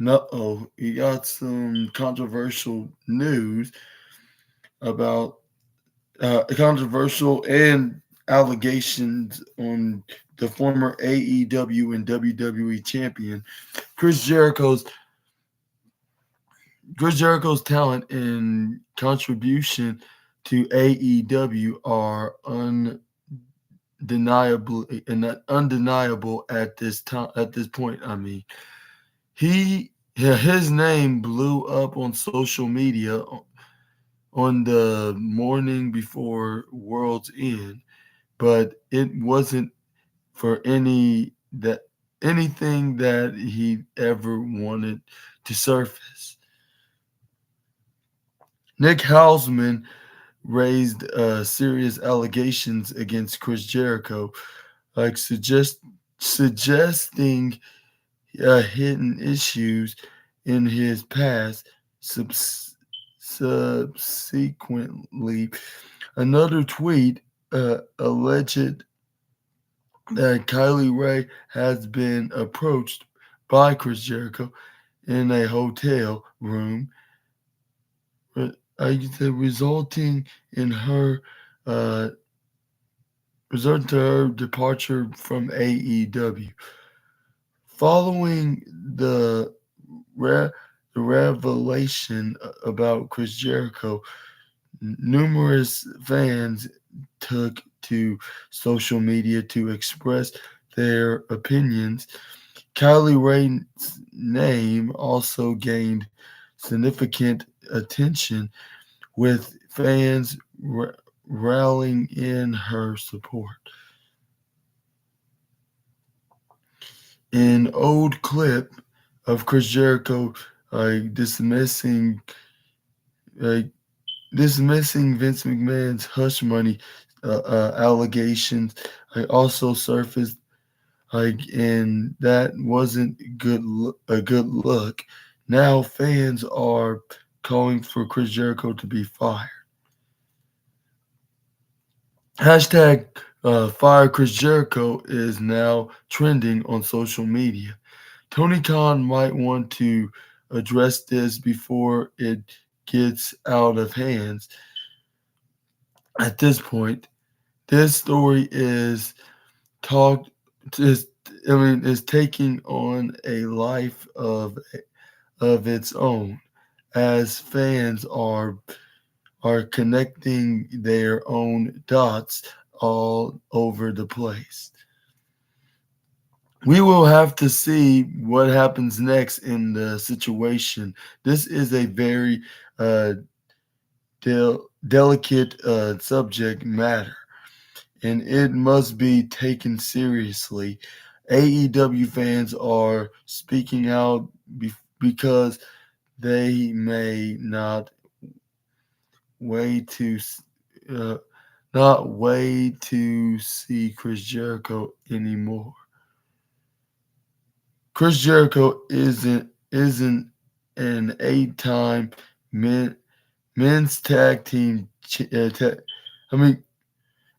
And he got some controversial news about controversial and allegations on the former AEW and WWE champion Chris Jericho's Chris Jericho's talent and contribution to AEW are undeniable at this time. At this point, I mean, his name blew up on social media on the morning before World's End, but it wasn't for anything that he ever wanted to surface. Nick Hausman raised serious allegations against Chris Jericho, like suggesting hidden issues in his past. Subsequently, another tweet alleged that Kylie Ray has been approached by Chris Jericho in a hotel room, resulting in her uh, resulting to her departure from AEW. Following re- the revelation about Chris Jericho, numerous fans took to social media to express their opinions. Kylie Ray's name also gained significant attention, with fans rallying in her support. An old clip of Chris Jericho dismissing uh, dismissing Vince McMahon's hush money allegations also surfaced, and that wasn't a good look. Now fans are calling for Chris Jericho to be fired. Hashtag Fire Chris Jericho is now trending on social media. Tony Khan might want to address this before it gets out of hands. At this point, this story talked is is taking on a life of its own as fans are connecting their own dots all over the place. We will have to see what happens next in the situation. This is a very uh, delicate subject matter, and it must be taken seriously. AEW fans are speaking out because they may wait to uh, not wait to see Chris Jericho anymore. Chris Jericho isn't an 8-time men, men's tag team. I mean,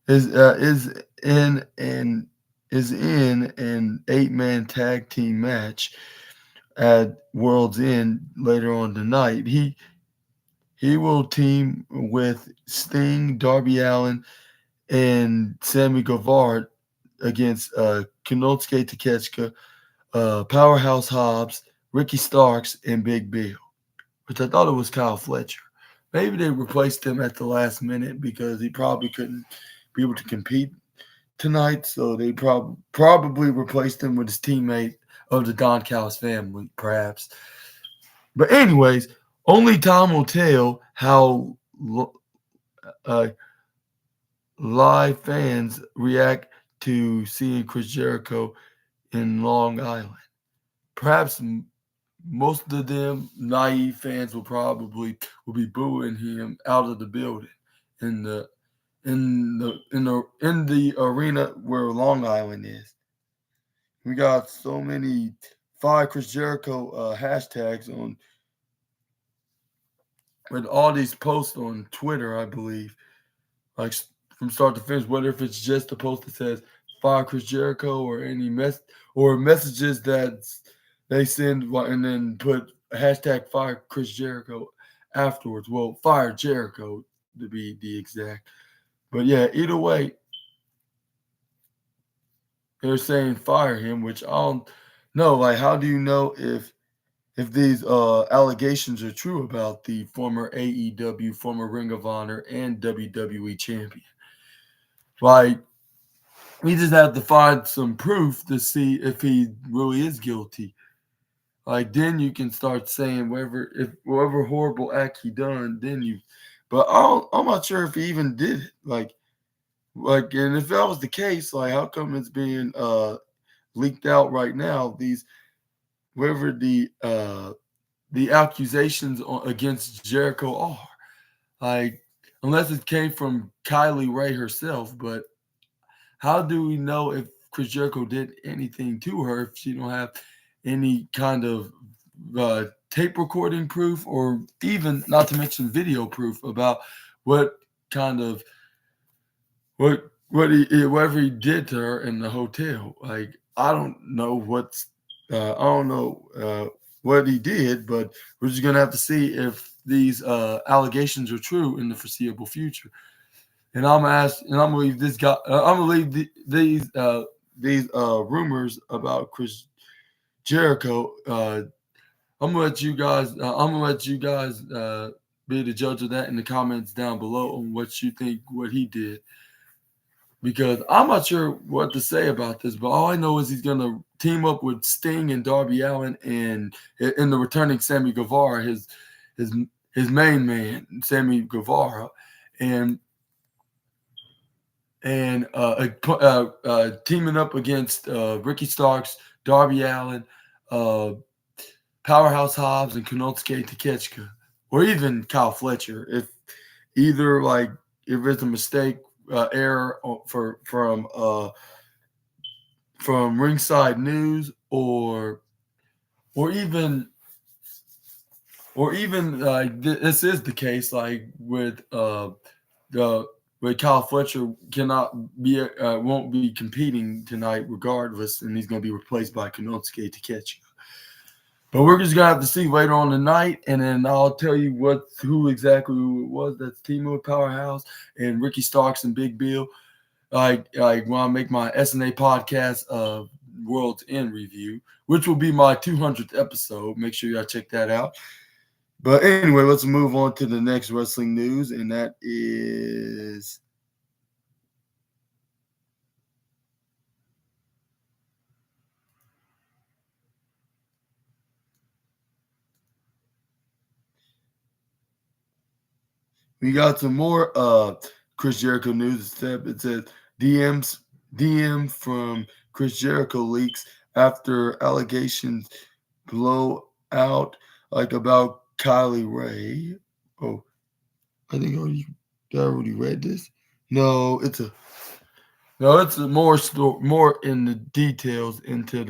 is uh, is in an is in an 8-man tag team match at World's End later on tonight. He will team with Sting, Darby Allin, and Sammy Guevara against Konosuke Takeshita, Powerhouse Hobbs, Ricky Starks, and Big Bill, which I thought it was Kyle Fletcher. Maybe they replaced him at the last minute because he probably couldn't be able to compete tonight, so they probably replaced him with his teammate of the Don Callis family, perhaps. But anyways, only time will tell how uh, live fans react to seeing Chris Jericho in Long Island. Perhaps most of them naive fans will be booing him out of the building in the arena where Long Island is. We got so many Fire Chris Jericho hashtags on with all these posts on Twitter, I believe, like from start to finish. Whether if it's just a post that says Fire Chris Jericho or any messages they send and then put hashtag fire Chris Jericho afterwards. Well, fire Jericho to be the exact. But yeah, either way, they're saying fire him, which I don't know. Like, how do you know if these allegations are true about the former AEW, former Ring of Honor, and WWE champion? Like, we just have to find some proof to see if he really is guilty. Like, then you can start saying whatever horrible act he done, then you. But I'm not sure if he even did it. And if that was the case, like, how come it's being leaked out right now? These whatever the accusations against Jericho are, like, unless it came from Kylie Ray herself. But how do we know if Chris Jericho did anything to her if she don't have any kind of tape recording proof, or even not to mention video proof about what kind of whatever he did to her in the hotel? Like, I don't know I don't know what he did, but we're just gonna have to see if these allegations are true in the foreseeable future. And I'm gonna leave this guy. I'm gonna leave these rumors about Chris Jericho. I'm gonna let you guys. I'm gonna let you guys be the judge of that in the comments down below on what you think what he did, because I'm not sure what to say about this. But all I know is he's gonna team up with Sting and Darby Allin and in the returning Sammy Guevara, his his main man Sammy Guevara, and teaming up against Ricky Starks, Darby Allin, uh, Powerhouse Hobbs, and Konosuke Takeshita, or even Kyle Fletcher. If either, like, if it's a mistake, error from Ringside News, or even this is the case, like the with Kyle Fletcher cannot be won't be competing tonight regardless, and he's going to be replaced by Konosuke Takeshita. But we're just gonna have to see later on tonight, and then I'll tell you who exactly it was that's teaming with Powerhouse and Ricky Starks and Big Bill. Like when I make my SNA podcast World's End review, which will be my 200th episode. Make sure y'all check that out. But anyway, let's move on to the next wrestling news, and that is we got some more Chris Jericho news. It says DM from Chris Jericho leaks after allegations blow out, like, about Kylie Ray. Oh, I think I already read this. No, it's more in the details into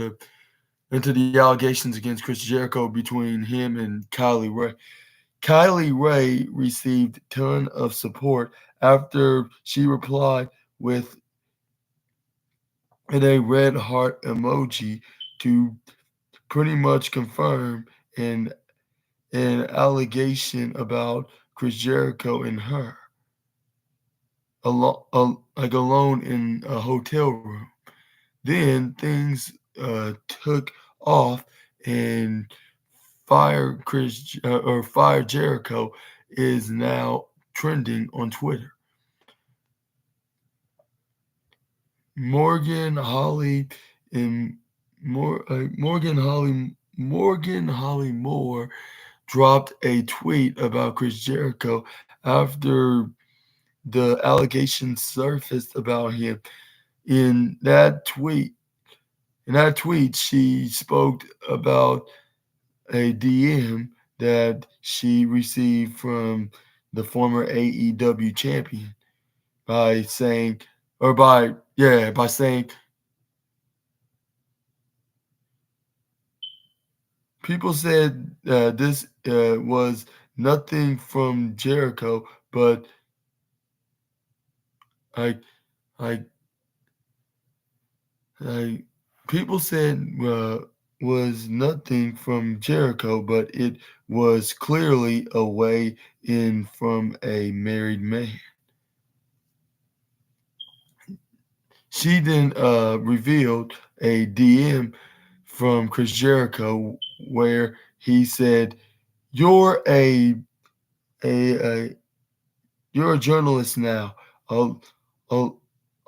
the allegations against Chris Jericho between him and Kylie Ray. Kylie Ray received ton of support after she replied with a red heart emoji to pretty much confirm an allegation about Chris Jericho and her alone in a hotel room. Then things took off, and Fire Jericho is now trending on Twitter. Morgan Holly and Morgan Holly Moore dropped a tweet about Chris Jericho after the allegations surfaced about him. In that tweet, she spoke about a DM that she received from the former AEW champion by saying, by saying, people said this was nothing from Jericho, but I, I, I people said was nothing from Jericho, but it was clearly a way in from a married man. She then revealed a DM from Chris Jericho where he said, "You're a you're a journalist now." Al- al-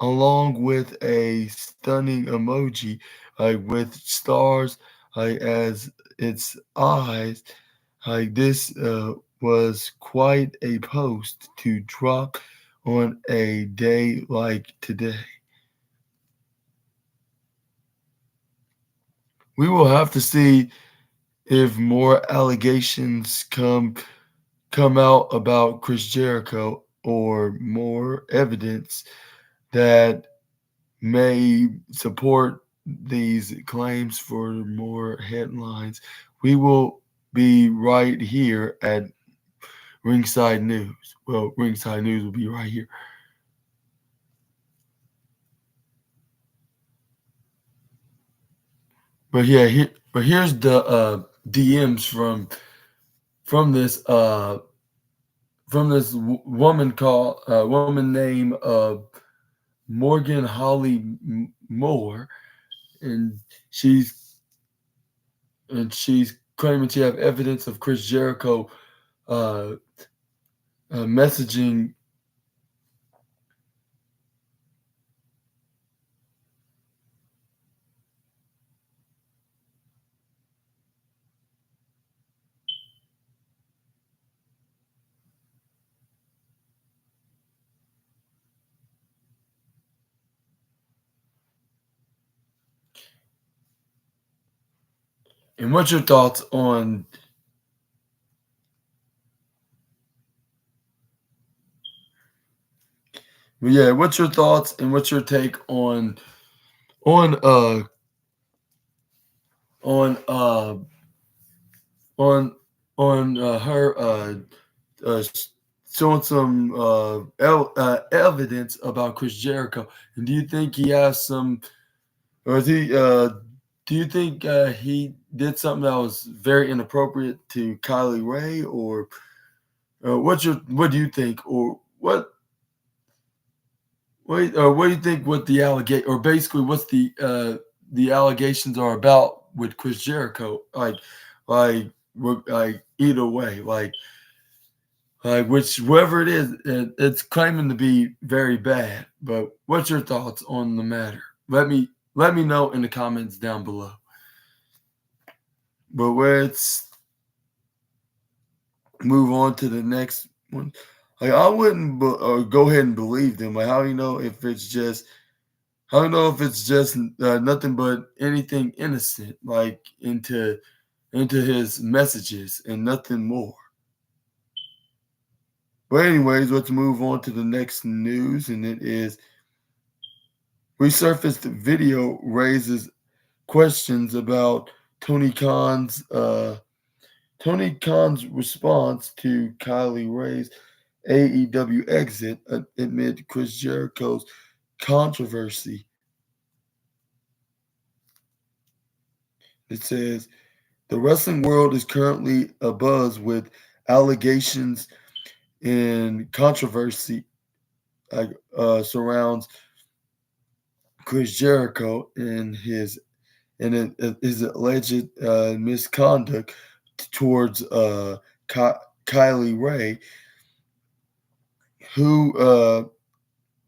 Along with a stunning emoji, with stars as its eyes. This was quite a post to drop on a day like today. We will have to see if more allegations come out about Chris Jericho or more evidence that may support these claims for more headlines. We will be right here at Ringside News. Well, Ringside News will be right here. But yeah, here's the DMs from this woman called woman named Morgan Holly Moore, and she's she's claiming to have evidence of Chris Jericho uh, messaging. And what's your thoughts on? Yeah, what's your thoughts and what's your take on uh on uh on her uh, showing some evidence about Chris Jericho? And do you think he has some, or is he? Do you think he did something that was very inappropriate to Kylie Ray, or what do you think, or what do you think? What the allegate, or basically what's the allegations are about with Chris Jericho? Like either way, which whoever it is, it's claiming to be very bad. But what's your thoughts on the matter? Let me know in the comments down below. But let's move on to the next one. I wouldn't go ahead and believe them. Like, how do you know if it's just? How do you know if it's just nothing but anything innocent, like into his messages and nothing more? But anyways, let's move on to the next news, and it is resurfaced video raises questions about Tony Khan's response to Kylie Ray's AEW exit amid Chris Jericho's controversy. It says the wrestling world is currently abuzz with allegations and controversy surrounds Chris Jericho and his alleged misconduct towards Kylie Ray, who uh,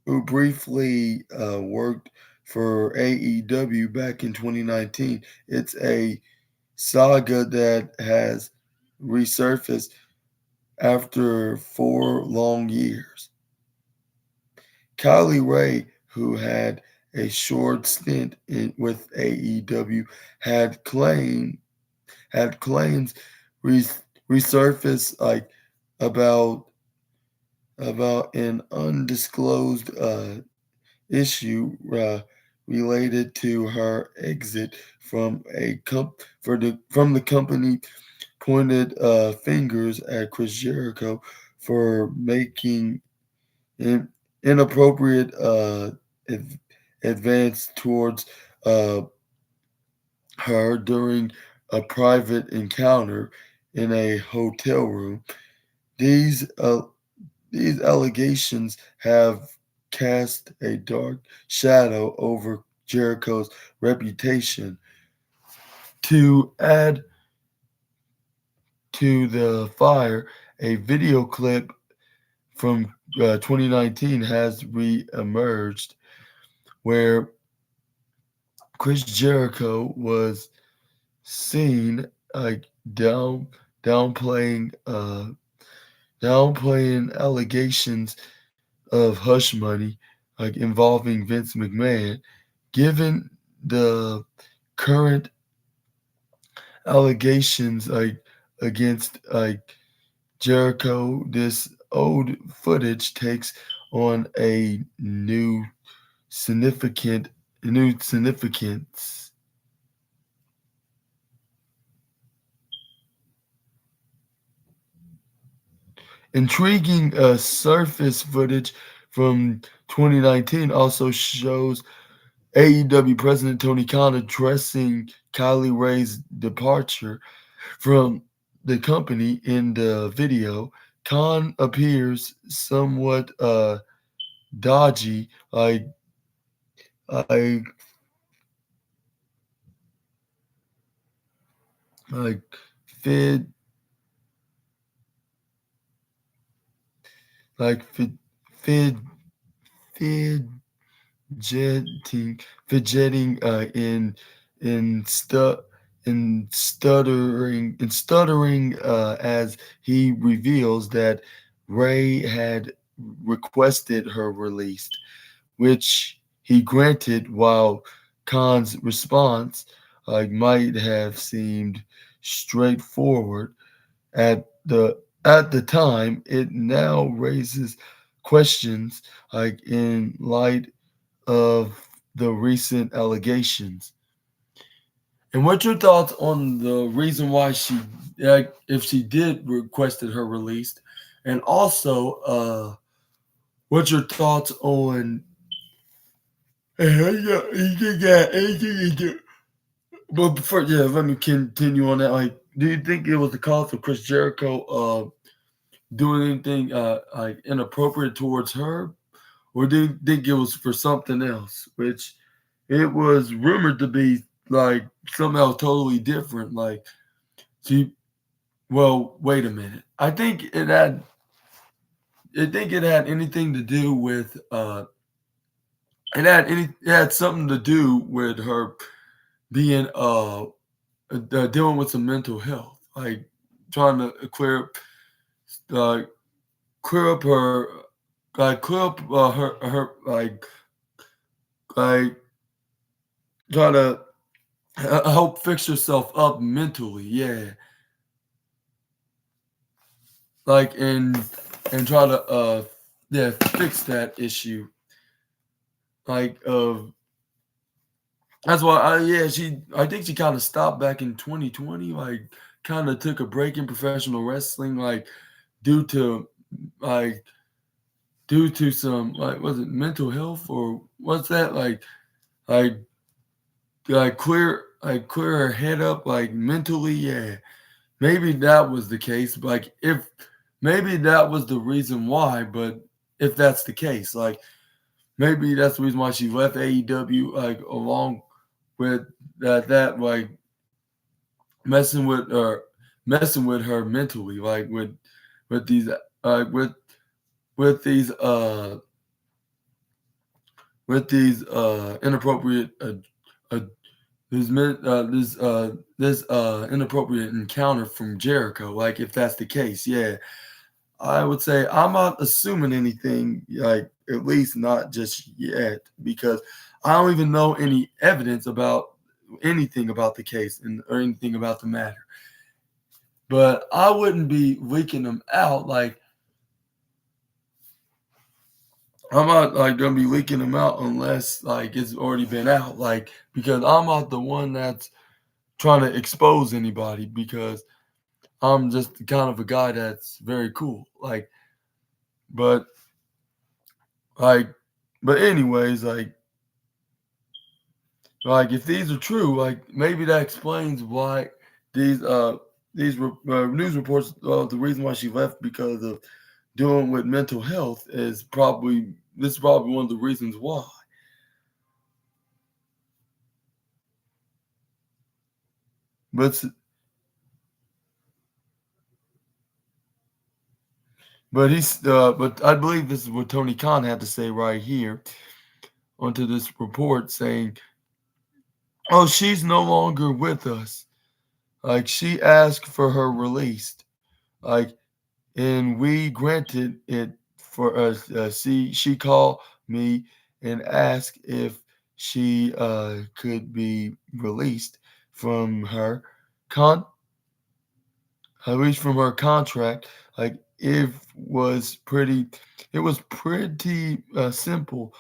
who briefly worked for AEW back in 2019. It's a saga that has resurfaced after 4 long years. Kylie Ray, who had a short stint with AEW, had claim had claims res- resurfaced about an undisclosed issue related to her exit from from the company, pointed fingers at Chris Jericho for making in, inappropriate advance towards uh, her during a private encounter in a hotel room. These these allegations have cast a dark shadow over Jericho's reputation. To add to the fire, a video clip from 2019 has re-emerged where Chris Jericho was seen like downplaying downplaying allegations of hush money involving Vince McMahon. Given the current allegations against Jericho, this old footage takes on a new significance. Intriguing surface footage from 2019 also shows AEW President Tony Khan addressing Kylie Ray's departure from the company. In the video, Khan appears somewhat dodgy, like like fid like fid fid fidgeting fidgeting in stuttering as he reveals that Ray had requested her release, which he granted. While Khan's response might have seemed straightforward at the time, it now raises questions in light of the recent allegations. And what's your thoughts on the reason why if she did requested her released, and also, what's your thoughts on? But before, yeah, let me continue on that. Do you think it was the cause of Chris Jericho doing anything inappropriate towards her, or do you think it was for something else? Which it was rumored to be somehow totally different. She, well, wait a minute. I think it had anything to do with it had something to do with her being dealing with some mental health, trying to uh, clear up her clear up her like try to help fix herself up mentally, yeah, and try to fix that issue, of that's why I think she kind of stopped back in 2020, kind of took a break in professional wrestling, due to like due to some, was it mental health, or what's that, like clear her head up mentally, yeah. Maybe that was the case. If maybe that was the reason why, but if that's the case, maybe that's the reason why she left AEW, along with that messing with her mentally, with these with these inappropriate uh, this inappropriate encounter from Jericho. If that's the case, yeah, I would say I'm not assuming anything, at least not just yet, because I don't even know any evidence about anything about the case or anything about the matter. But I wouldn't be leaking them out. I'm not gonna be leaking them out unless it's already been out. Because I'm not the one that's trying to expose anybody, because I'm just the kind of a guy that's very cool. But like, but anyways, Like if these are true, like maybe that explains why these uh news reports. The reason why she left because of dealing with mental health is probably this is probably one of the reasons why. But but I believe this is what Tony Khan had to say right here onto this report saying, "Oh, she's no longer with us. Like she asked for her released. Like and we granted it for us. She called me and asked if she could be released from her con released from her contract. Like it was pretty simple.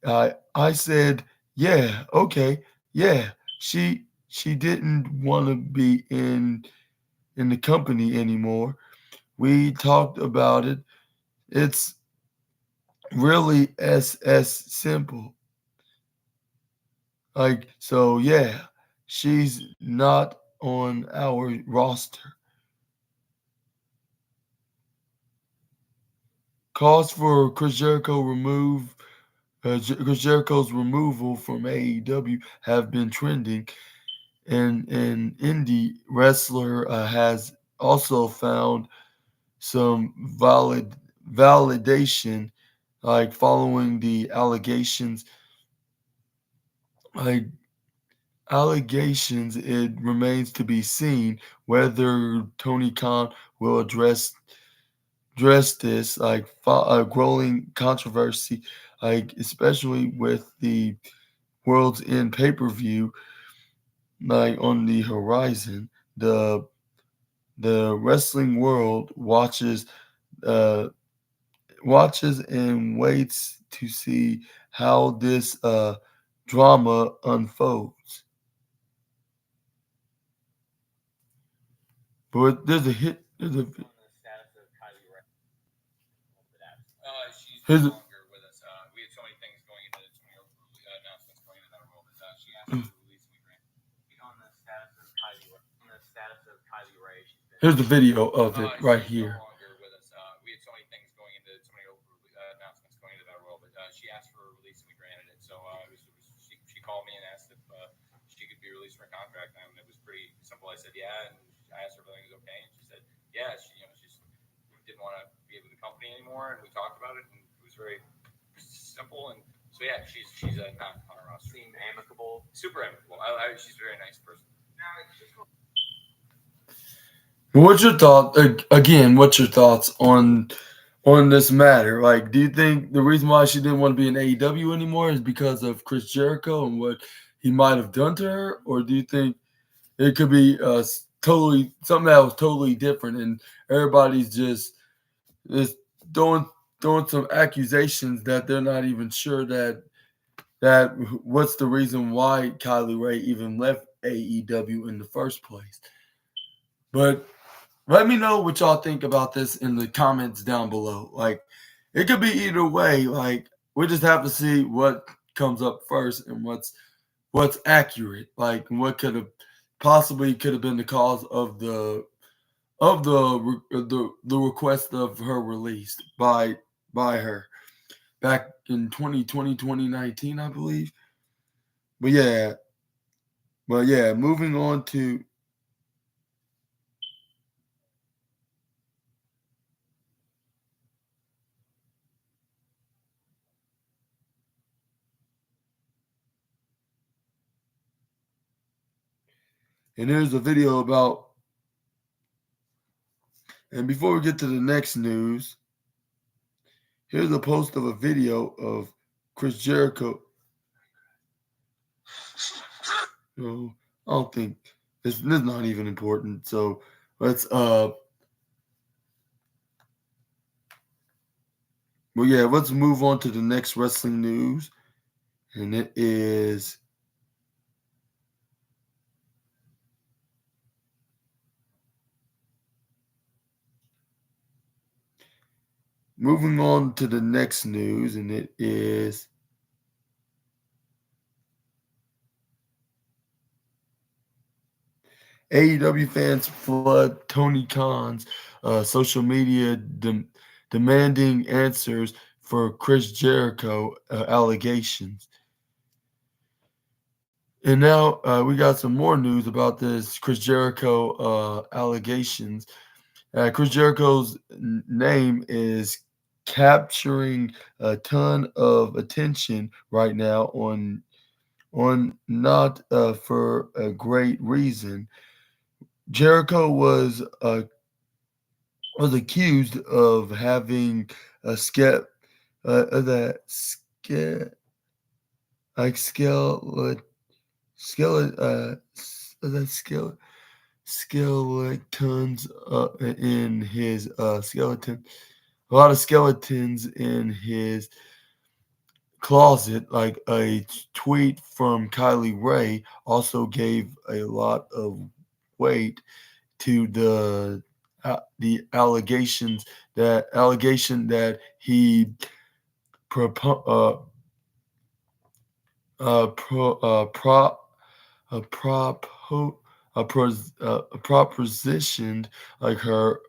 I said, yeah, okay, yeah. She didn't want to be in the company anymore. We talked about it. It's really as simple. Like so, yeah, she's not on our roster. Calls for Chris Jericho's removal from AEW have been trending, and an indie wrestler has also found some validation, like following the like allegations. It remains to be seen whether Tony Khan will address this growing controversy, like especially with the World's End pay-per-view like on the horizon. The wrestling world uh watches and waits to see how this drama unfolds. But here's a here's the video of it right here. What's your thought again? What's your thoughts on this matter? Like, do you think the reason why she didn't want to be in AEW anymore is because of Chris Jericho and what he might have done to her, or do you think it could be totally something that was totally different and everybody's just throwing throwing some accusations that they're not even sure that what's the reason why Kylie Ray even left AEW in the first place? But let me know what y'all think about this in the comments down below. Like, it could be either way. Like, we just have to see what comes up first and what's accurate. Like, what could have been the cause of the request of her release by her back in 2020 2019, I believe. But yeah, moving on to and here's a video about and before we get to the next news, here's a post of a video of Chris Jericho. No, I don't think this is not even important. So let's well yeah, let's move on to the next wrestling news. And it is moving on to the next news, and it is AEW fans flood Tony Khan's social media demanding answers for Chris Jericho allegations. And now we got some more news about this Chris Jericho allegations. Chris Jericho's name is capturing a ton of attention right now on not for a great reason. Jericho was accused of having a that like skele that skeletons in his skeleton, a lot of skeletons in his closet. Like a tweet from Kylie Ray also gave a lot of weight to the allegation that he propo- pro, propo, propositioned like her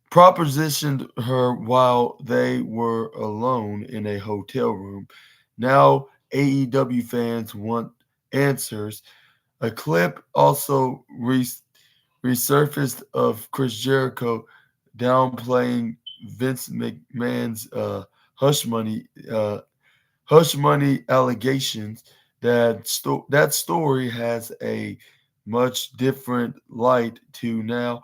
propositioned her while they were alone in a hotel room. Now AEW fans want answers. A clip also resurfaced of Chris Jericho downplaying Vince McMahon's uh, hush money allegations. That story has a much different light to now.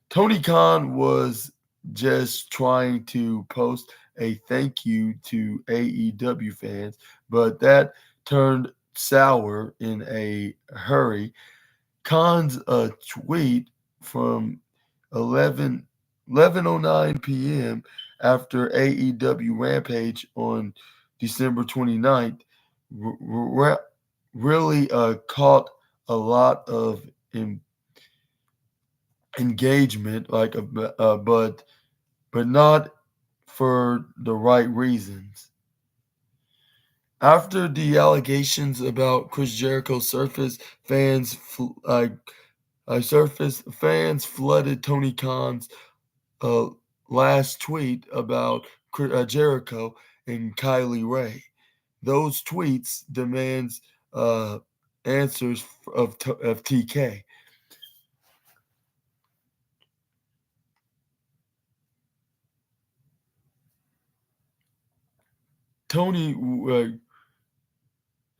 Tony Khan was just trying to post a thank you to AEW fans, but that turned sour in a hurry. Khan's tweet from 11:09 p.m. after AEW Rampage on December 29th really caught a lot of engagement, but not for the right reasons. After the allegations about Chris Jericho surfaced, fans flooded Tony Khan's uh, last tweet about Jericho and Kylie Ray. Those tweets demands answers of TK. Tony,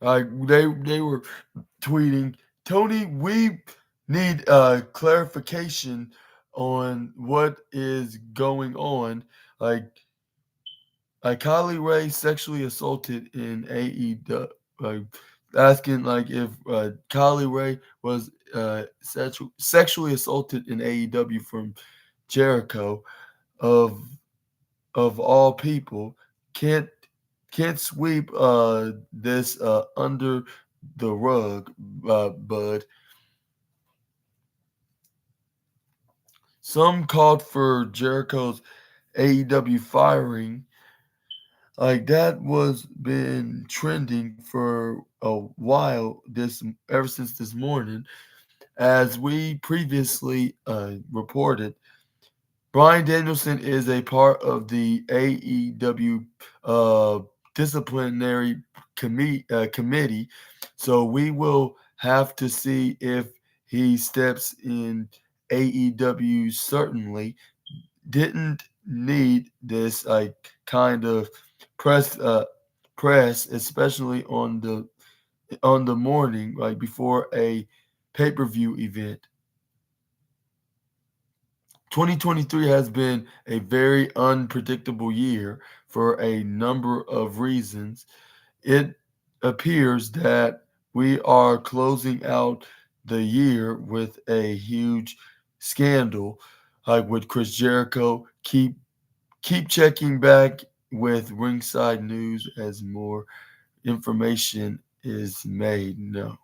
they were tweeting, Tony, we need clarification on what is going on. Like, Kylie Ray sexually assaulted in AEW. Like, asking like if Kylie Ray was sexually assaulted in AEW from Jericho of all people. Can't can't sweep this under the rug, but some called for Jericho's AEW firing. Like that was been trending for a while. This ever since this morning, as we previously reported. Brian Danielson is a part of the AEW disciplinary committee, so we will have to see if he steps in. AEW certainly didn't need this like kind of press, especially on the morning like before a pay-per-view event. 2023 has been a very unpredictable year for a number of reasons. It appears that we are closing out the year with a huge scandal, like with Chris Jericho. Keep checking back with Ringside News as more information is made known.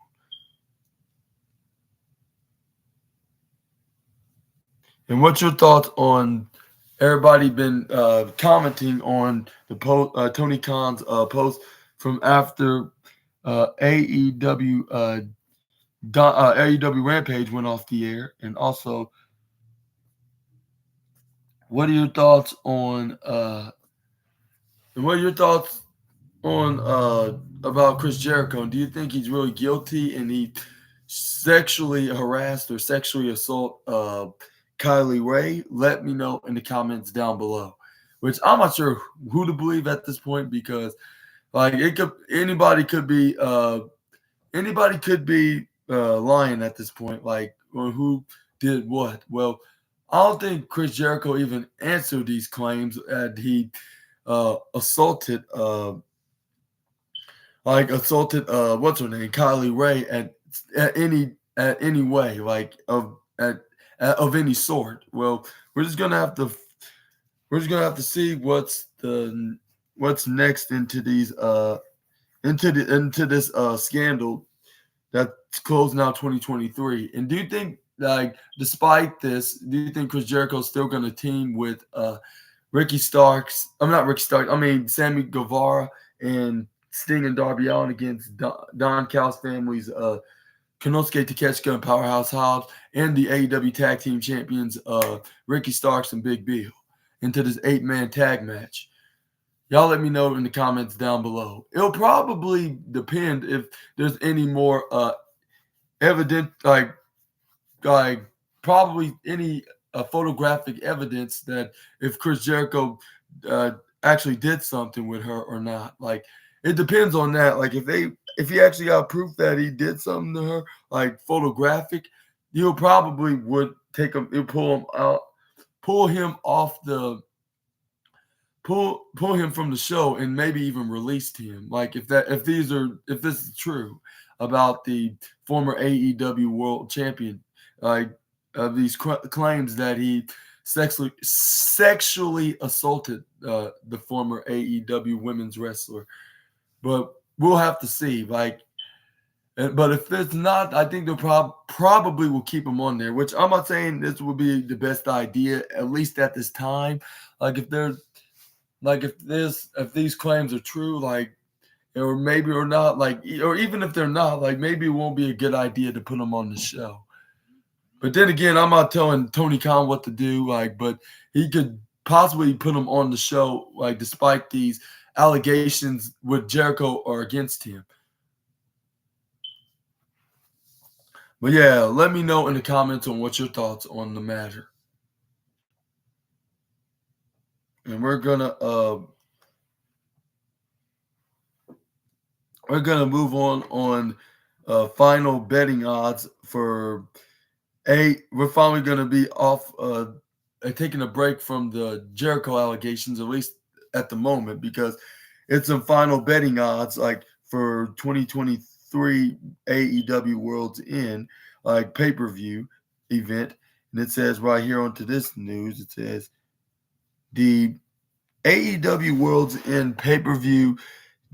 And what's your thoughts on everybody been commenting on the Tony Khan's post from after AEW AEW Rampage went off the air, and also, what are your thoughts on what are your thoughts on about Chris Jericho? Do you think he's really guilty and he sexually harassed or sexually assault Kylie Ray? Let me know in the comments down below. Which I'm not sure who to believe at this point, because like it could anybody could be lying at this point, like on who did what. Well, I don't think Chris Jericho even answered these claims that he assaulted what's her name, Kylie Ray, at any way, like of any sort. Well, we're just gonna have to see what's next into this scandal that's closing out 2023. And do you think, like, despite this, do you think Chris Jericho's still going to team with Ricky Starks? I'm not Ricky Starks. I mean Sammy Guevara and Sting and Darby Allin against Don Callis family's Konosuke Takeshita and Powerhouse Hobbs, and the AEW Tag Team Champions Ricky Starks and Big Bill into this 8-man tag match? Y'all let me know in the comments down below. It'll probably depend if there's any more evident, like probably any photographic evidence that if Chris Jericho actually did something with her or not. Like, it depends on that. Like, if he actually got proof that he did something to her, like photographic, he'll probably would take him, he'll pull him off the pull him from the show, and maybe even release him. Like, if this is true about the former AEW World Champion, like these claims that he sexually assaulted the former AEW women's wrestler. But we'll have to see. Like, but if it's not, I think they'll probably will keep him on there. Which I'm not saying this would be the best idea, at least at this time. Like, if these claims are true, like, or maybe or not, like, or even if they're not, like, maybe it won't be a good idea to put them on the show. But then again, I'm not telling Tony Khan what to do, like, but he could possibly put him on the show, like, despite these allegations with Jericho or against him. But yeah, let me know in the comments on what's your thoughts on the matter. And we're gonna move on final betting odds for we're finally gonna be off taking a break from the Jericho allegations, at least at the moment, because it's some final betting odds like for 2023 AEW World's End, like pay-per-view event. And it says right here onto this news, it says the AEW World's End pay-per-view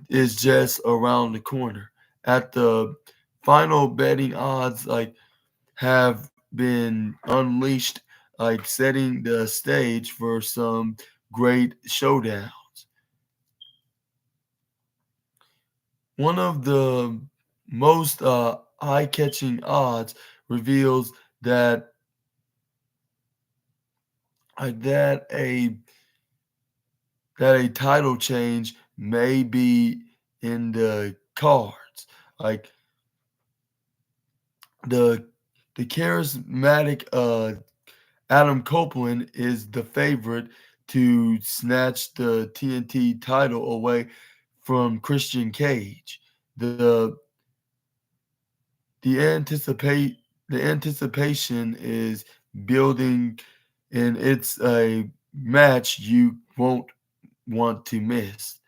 is just around the corner. At the final betting odds, like, have been unleashed, like setting the stage for some great showdowns. One of the most eye-catching odds reveals that that a title change may be in the cards. Like, the charismatic Adam Copeland is the favorite to snatch the TNT title away from Christian Cage. The anticipation is building, and it's a match you won't want to miss.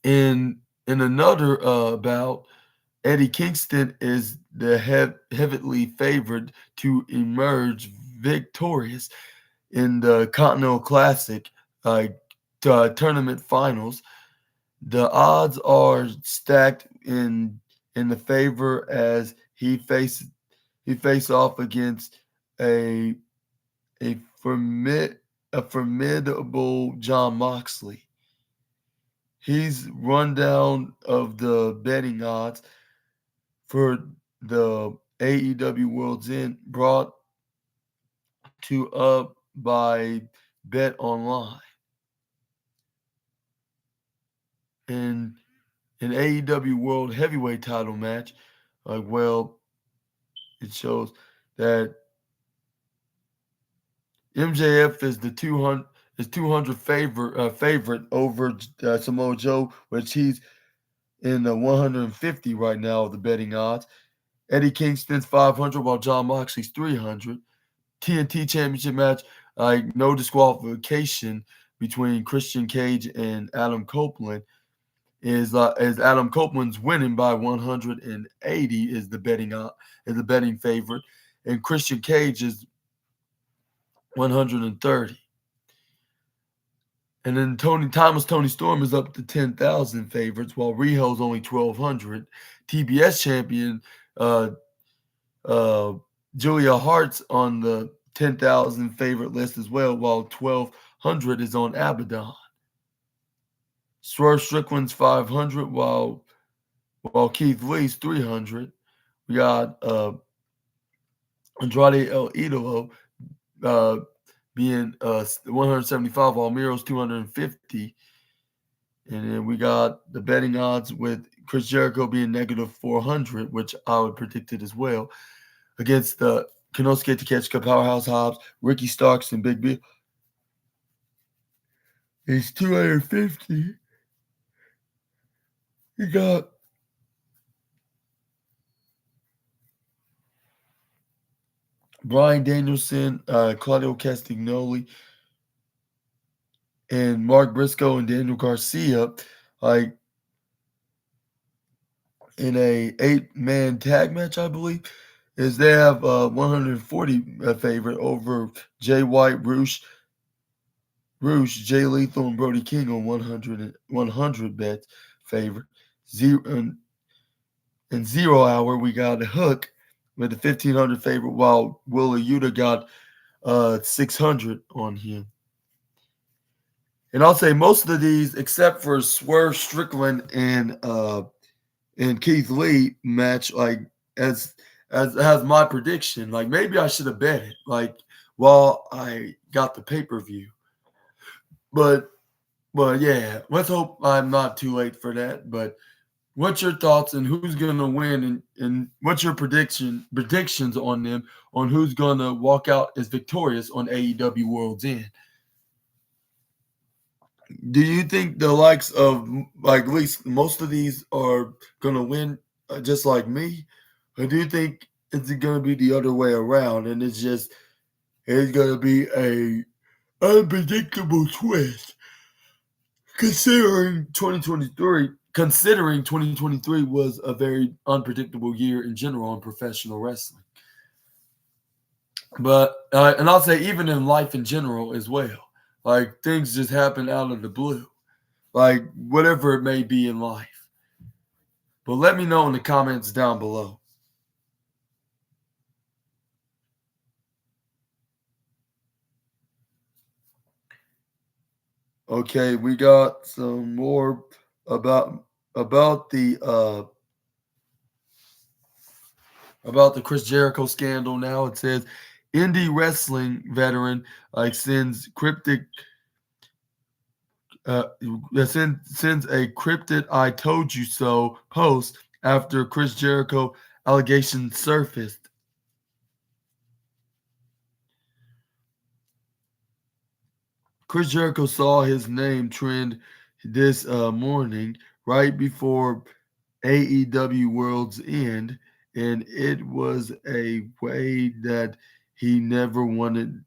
In another bout, Eddie Kingston is the heavily favored to emerge victorious in the Continental Classic tournament finals. The odds are stacked in the favor as he face off against a formidable John Moxley. He's rundown of the betting odds for the AEW World's End brought to up by Bet Online. And an AEW World Heavyweight title match, it shows that MJF is the 200 favorite over Samoa Joe, which he's in the 150 right now of the betting odds. Eddie Kingston's 500, while John Moxley's 300. TNT Championship match, no disqualification between Christian Cage and Adam Copeland. Is Adam Copeland's winning by 180 is the betting favorite, and Christian Cage is 130. And then Tony Storm is up to 10,000 favorites, while Riho's only 1,200. TBS champion Julia Hart's on the 10,000 favorite list as well, while 1,200 is on Abaddon. Swerve Strickland's 500, while Keith Lee's 300. We got Andrade El Idolo being 175, while Miro's 250. And then we got the betting odds with Chris Jericho being negative 400, which I would predict it as well, against the Konosuke Takeshita, Powerhouse Hobbs, Ricky Starks, and Big B. He's 250. You got Bryan Danielson, Claudio Castagnoli, and Mark Briscoe and Daniel Garcia, in a 8-man tag match, I believe, is they have 140 favorite over Jay White, Roosh, Jay Lethal, and Brody King on 100 bets favorite. In 0 hour, we got a Hook with a 1,500 favorite, while Willa Yuta got 600 on him. And I'll say most of these, except for Swerve Strickland and Keith Lee match, as my prediction. Maybe I should have bet it, while I got the pay-per-view. But yeah, let's hope I'm not too late for that. But what's your thoughts on who's gonna win, and what's your predictions on them, on who's gonna walk out as victorious on AEW World's End? Do you think the likes of at least most of these are gonna win, just like me, or do you think it's gonna be the other way around, and it's gonna be a unpredictable twist, considering 2023 was a very unpredictable year in general in professional wrestling. But and I'll say even in life in general as well. Things just happen out of the blue. Whatever it may be in life. But let me know in the comments down below. Okay, we got some more about the Chris Jericho scandal. Now it says indie wrestling veteran sends cryptic sends a cryptic "I told you so" post after Chris Jericho allegations surfaced. Chris Jericho saw his name trend this morning right before AEW World's End, and it was a way that he never wanted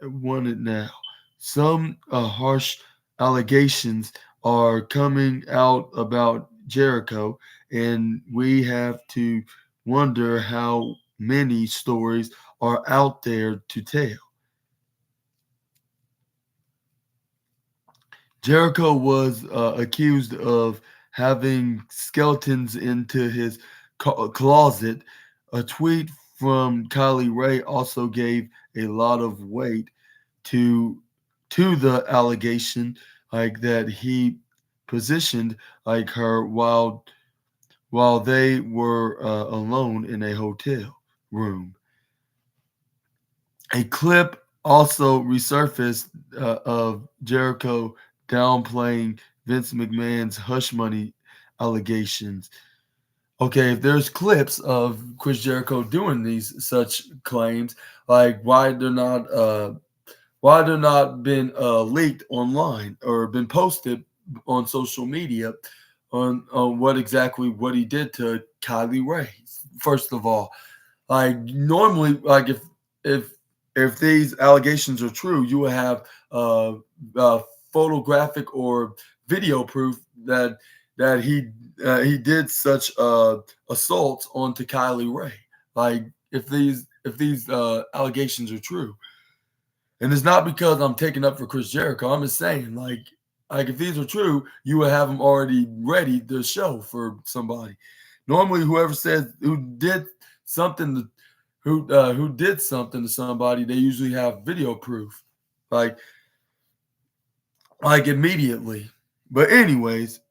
now. Some harsh allegations are coming out about Jericho, and we have to wonder how many stories are out there to tell. Jericho was accused of having skeletons into his closet. A tweet from Kylie Ray also gave a lot of weight to the allegation, that he positioned her while while they were alone in a hotel room. A clip also resurfaced of Jericho downplaying Vince McMahon's hush money allegations. Okay, if there's clips of Chris Jericho doing these such claims, like why they're not been leaked online or been posted on social media on what he did to Kylie Ray. First of all, like normally, like if if these allegations are true, you would have uh, photographic or video proof that he did such assaults onto Kylie Ray. Like if these allegations are true, and it's not because I'm taking up for Chris Jericho. I'm just saying, like if these are true, you would have them already ready to show for somebody. Normally, whoever says something to, who did something to somebody, they usually have video proof, like like immediately. But anyways,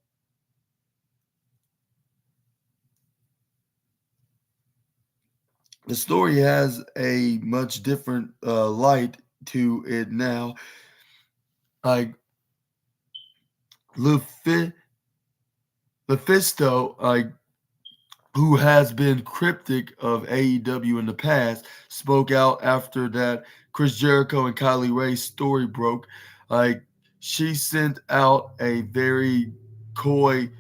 the story has a much different light to it now. Like Lufi- Lufisto, like who has been cryptic of AEW in the past, spoke out after that Chris Jericho and Kylie Ray's story broke. Like she sent out a very coy,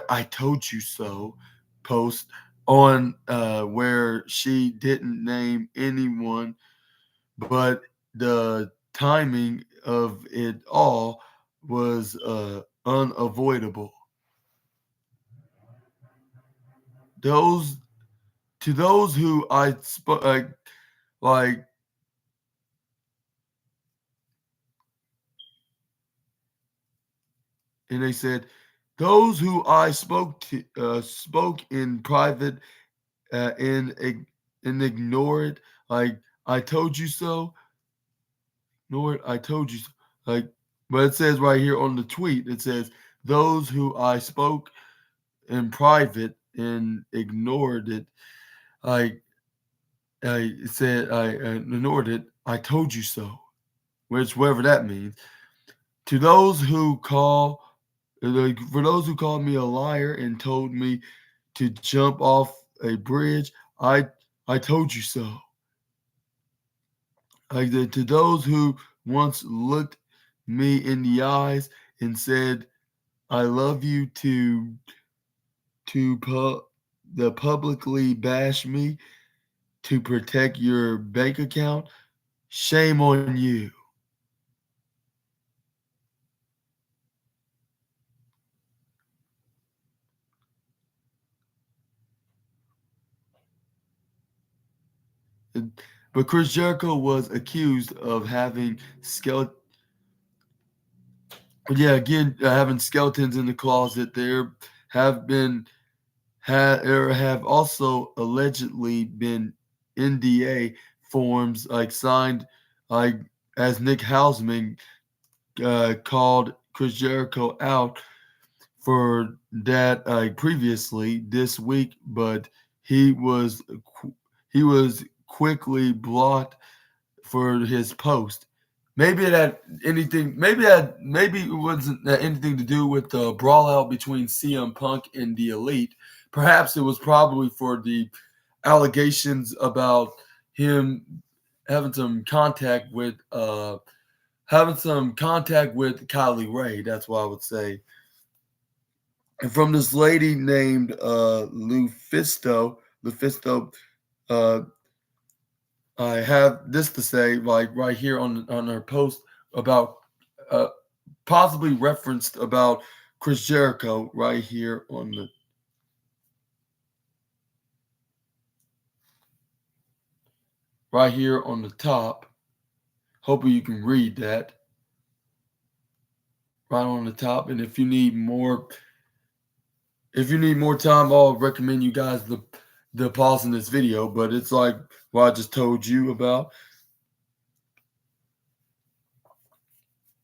"I told you so" post on where she didn't name anyone, but the timing of it all was unavoidable. Those to those who I spoke like and they said those who I spoke in private and ignore it. Like I told you so. Ignore it. I told you so. Like, but it says right here on the tweet. It says those who I spoke in private and ignored it. Like I said, I ignored it. I told you so. Which whatever that means. To those who call Like, for those who called me a liar and told me to jump off a bridge, I told you so. To those who once looked me in the eyes and said, "I love you," to the publicly bash me to protect your bank account, shame on you. But Chris Jericho was accused of having skeleton. Yeah, again, having skeletons in the closet. There have been there have also allegedly been NDA forms like signed, like as Nick Hausman called Chris Jericho out for that previously this week, but he was he was quickly blocked for his post. Maybe it had anything. Maybe it wasn't anything to do with the brawl out between CM Punk and the Elite. Perhaps it was probably for the allegations about him having some contact with Kylie Ray. That's what I would say. And from this lady named Lufisto, uh, I have this to say, like right here on her post about uh, possibly referenced about Chris Jericho right here on the top. Hopefully you can read that right on the top. And if you need more time, I'll recommend you guys the pause in this video. But it's like what I just told you about.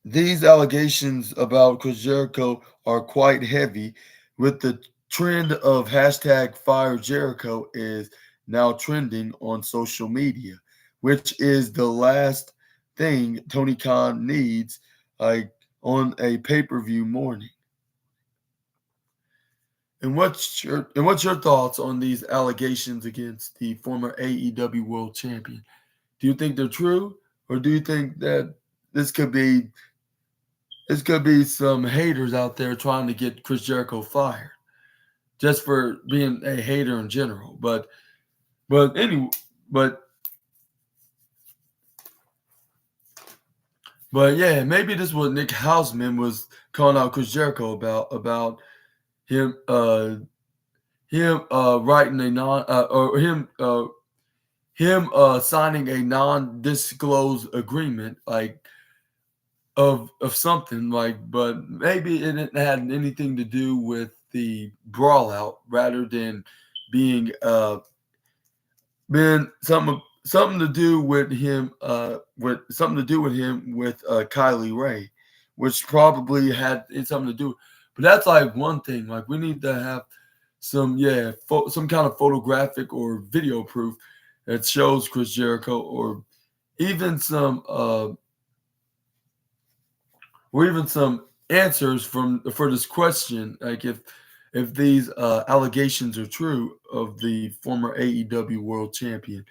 These allegations about Chris Jericho are quite heavy, with the trend of hashtag Fire Jericho is now trending on social media, which is the last thing Tony Khan needs, like on a pay-per-view morning. And what's your thoughts on these allegations against the former AEW World Champion? Do you think they're true, or do you think that this could be this could be some haters out there trying to get Chris Jericho fired just for being a hater in general? But but but yeah, maybe this is what Nick Hausman was calling out Chris Jericho about him writing a non or him signing a non-disclosed agreement, like of something, like, but maybe it didn't have anything to do with the brawl out, rather than being been something to do with him with Kylie Ray, which probably had something to do. But that's like one thing. Like, we need to have some kind of photographic or video proof that shows Chris Jericho, even some uh or even some answers for this question, like if these allegations are true of the former AEW World Champion.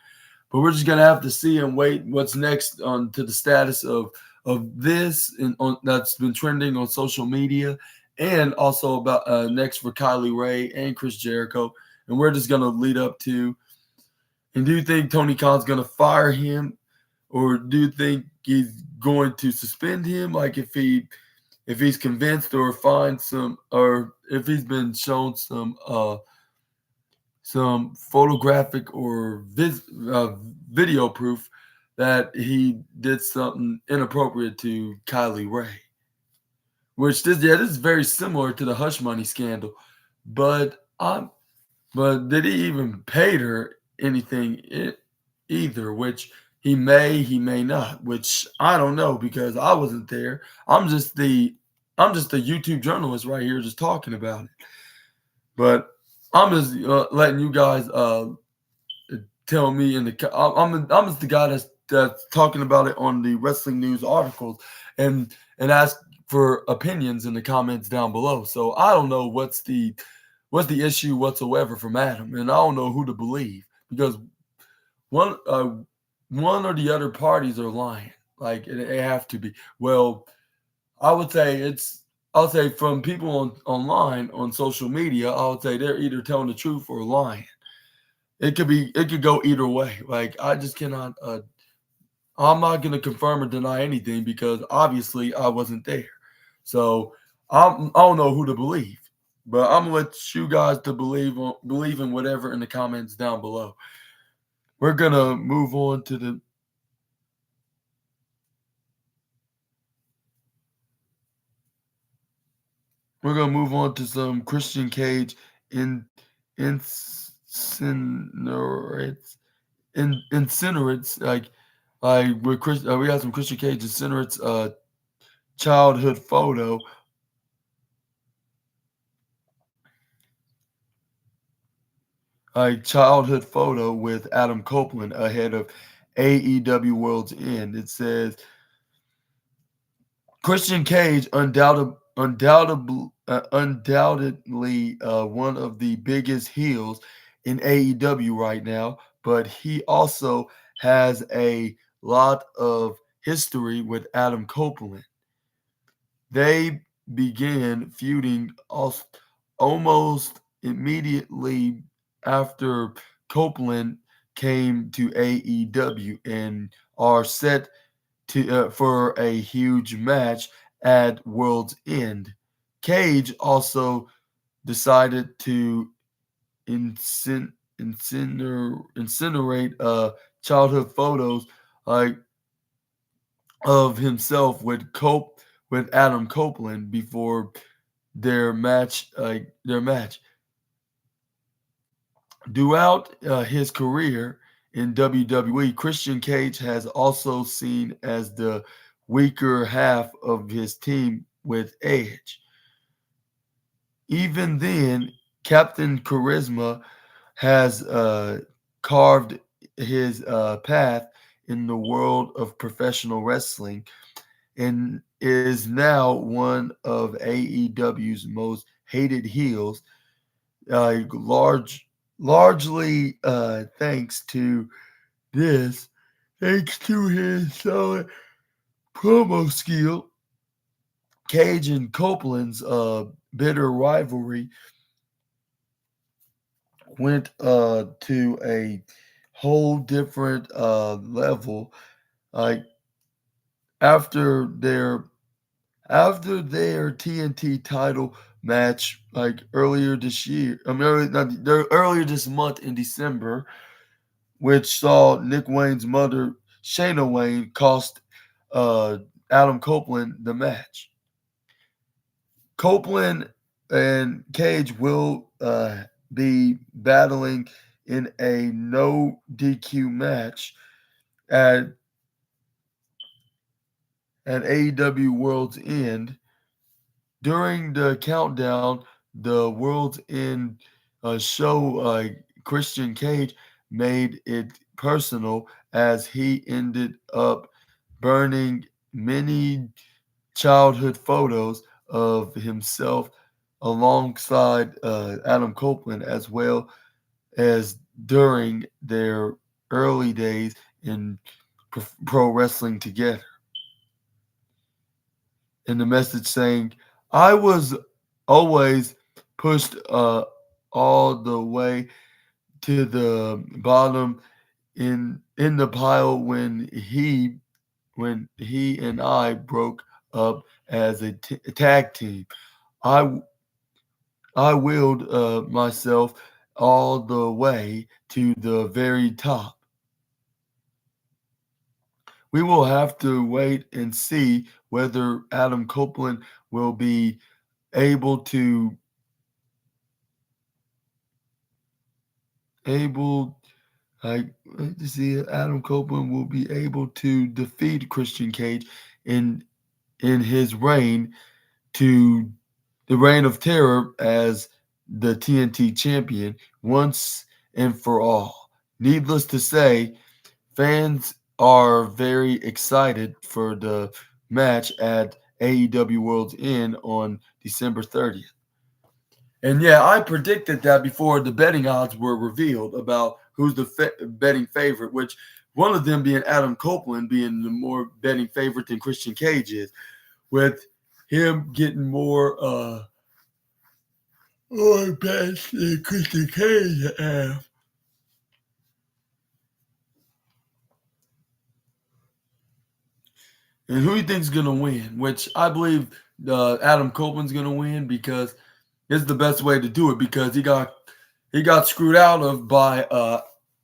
But we're just gonna have to see and wait what's next on to the status of this and that's been trending on social media, and also about next for Kylie Ray and Chris Jericho, and we're just gonna lead up to. And do you think Tony Khan's gonna fire him, or do you think he's going to suspend him? Like, if he's convinced, or find some, or if he's been shown some photographic or video proof that he did something inappropriate to Kylie Ray. Which this is very similar to the Hush Money scandal, but did he even pay her anything either? Which he may not. Which I don't know, because I wasn't there. I'm just a YouTube journalist right here, just talking about it. But I'm just letting you guys tell me in the. I'm just the guy that's talking about it on the wrestling news articles, and ask for opinions in the comments down below. So I don't know what's the issue whatsoever from Adam, and I don't know who to believe, because one uh, one or the other parties are lying. Like, it have to be. Well, I would say from people online on social media, I would say they're either telling the truth or lying. It could go either way. Like, I just cannot. I'm not going to confirm or deny anything, because obviously I wasn't there. So I don't know who to believe, but I'm gonna let you guys to believe in whatever in the comments down below. We're gonna move on to the. We're gonna move on to some Christian Cage in incinerates incinerates, like with Chris. We got some Christian Cage incinerates childhood photo. A childhood photo with Adam Copeland ahead of AEW World's End. It says Christian Cage undoubtedly one of the biggest heels in AEW right now, but he also has a lot of history with Adam Copeland. They began feuding almost immediately after Copeland came to AEW, and are set for a huge match at World's End. Cage also decided to incinerate childhood photos, like, of himself with Adam Copeland before their match. Throughout his career in WWE, Christian Cage has also seen as the weaker half of his team with Edge. Even then, Captain Charisma has carved his path in the world of professional wrestling and is now one of AEW's most hated heels, largely thanks to this, thanks to his solid promo skill. Cage and Copeland's bitter rivalry went to a whole different level. Like after their after their TNT title match, like earlier this year, I mean, earlier this month in December, which saw Nick Wayne's mother, Shayna Wayne, cost uh, Adam Copeland the match. Copeland and Cage will be battling in a no DQ match at AEW World's End. During the countdown, the World's End show, Christian Cage made it personal as he ended up burning many childhood photos of himself alongside Adam Copeland, as well as during their early days in pro wrestling together. And the message saying, I was always pushed all the way to the bottom in the pile when he and I broke up as a tag team. I I willed myself all the way to the very top. We will have to wait and see whether Adam Copeland will be able to able like to see if Adam Copeland will be able to defeat Christian Cage in his reign to the reign of terror as the TNT champion once and for all. Needless to say, fans are very excited for the match at AEW World's End on December 30th. And yeah, I predicted that before the betting odds were revealed about who's the betting favorite, which one of them being Adam Copeland being the more betting favorite than Christian Cage is, with him getting more bets than Christian Cage have. And who do you think's gonna win? Which I believe Adam Copeland's gonna win because it's the best way to do it because he got screwed out of by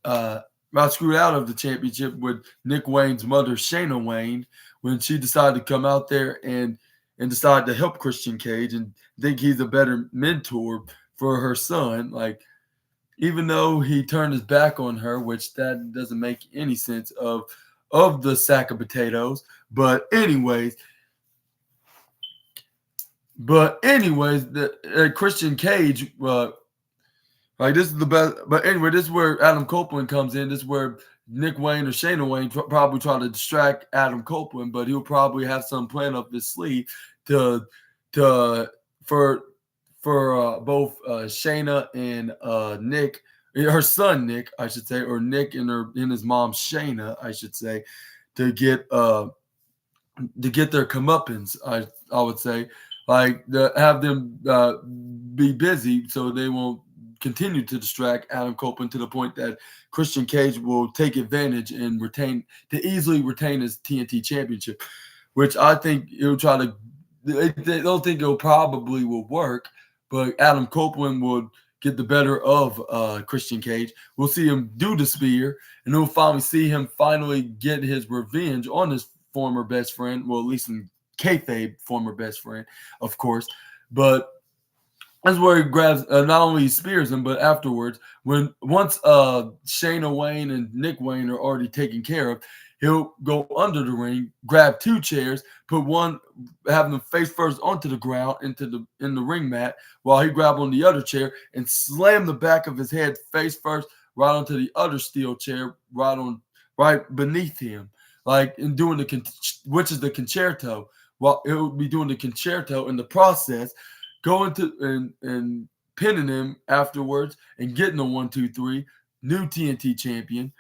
got screwed out of the championship with Nick Wayne's mother Shayna Wayne when she decided to come out there and decide to help Christian Cage and think he's a better mentor for her son. Like even though he turned his back on her, which that doesn't make any sense of the sack of potatoes. But anyways, the Christian Cage, like this is the best. But anyway, this is where Adam Copeland comes in. This is where Nick Wayne or Shayna Wayne probably try to distract Adam Copeland, but he'll probably have some plan up his sleeve to to for both Shayna and Nick, her son Nick, I should say, or Nick and his mom Shayna, I should say, to get their comeuppance. I would say, like have them be busy so they won't continue to distract Adam Copeland to the point that Christian Cage will take advantage and easily retain his TNT championship, which I think he'll try to. They don't think it'll probably will work, but Adam Copeland would get the better of Christian Cage. We'll see him do the spear, and we'll finally see him get his revenge on his former best friend. Well, at least in kayfabe, former best friend, of course. But That's where he grabs, not only he spears him, but afterwards, once Shayna Wayne and Nick Wayne are already taken care of, he'll go under the ring, grab two chairs, put one, have them face first onto the ground in the ring mat, while he grab on the other chair and slam the back of his head face first right onto the other steel chair right beneath him, like in doing which is the concerto. While it would be doing the concerto in the process, going to and pinning him afterwards and getting the 1, 2, 3, new TNT champion.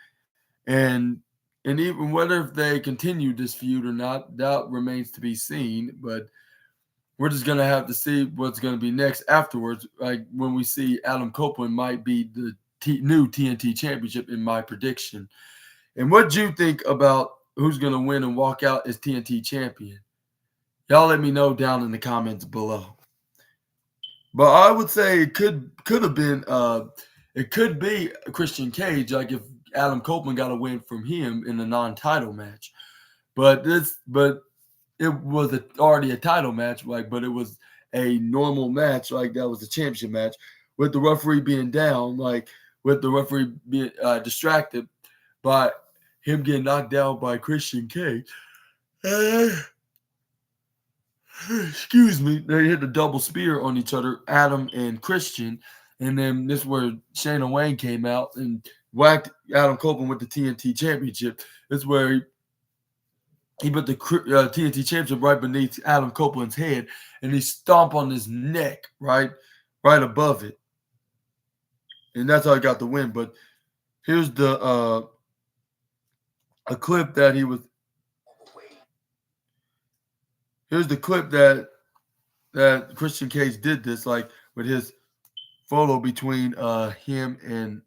And even whether if they continue this feud or not, that remains to be seen. But we're just gonna have to see what's gonna be next afterwards. Like when we see Adam Copeland might be the new TNT championship in my prediction. And what do you think about who's gonna win and walk out as TNT champion? Y'all let me know down in the comments below. But I would say it could have been it could be Christian Cage, like if Adam Copeland got a win from him in a non-title match. But it was already a title match, like, but it was a normal match, like that was a championship match, with the referee being down, like with the referee being distracted by him getting knocked down by Christian Cage. Excuse me, they hit a double spear on each other, Adam and Christian, and then this is where Shayna Wayne came out and whacked Adam Copeland with the TNT Championship. This is where he put the TNT Championship right beneath Adam Copeland's head, and he stomped on his neck right above it, and that's how he got the win. But here's the a clip that he was. Here's the clip that Christian Cage did this, like with his photo between him and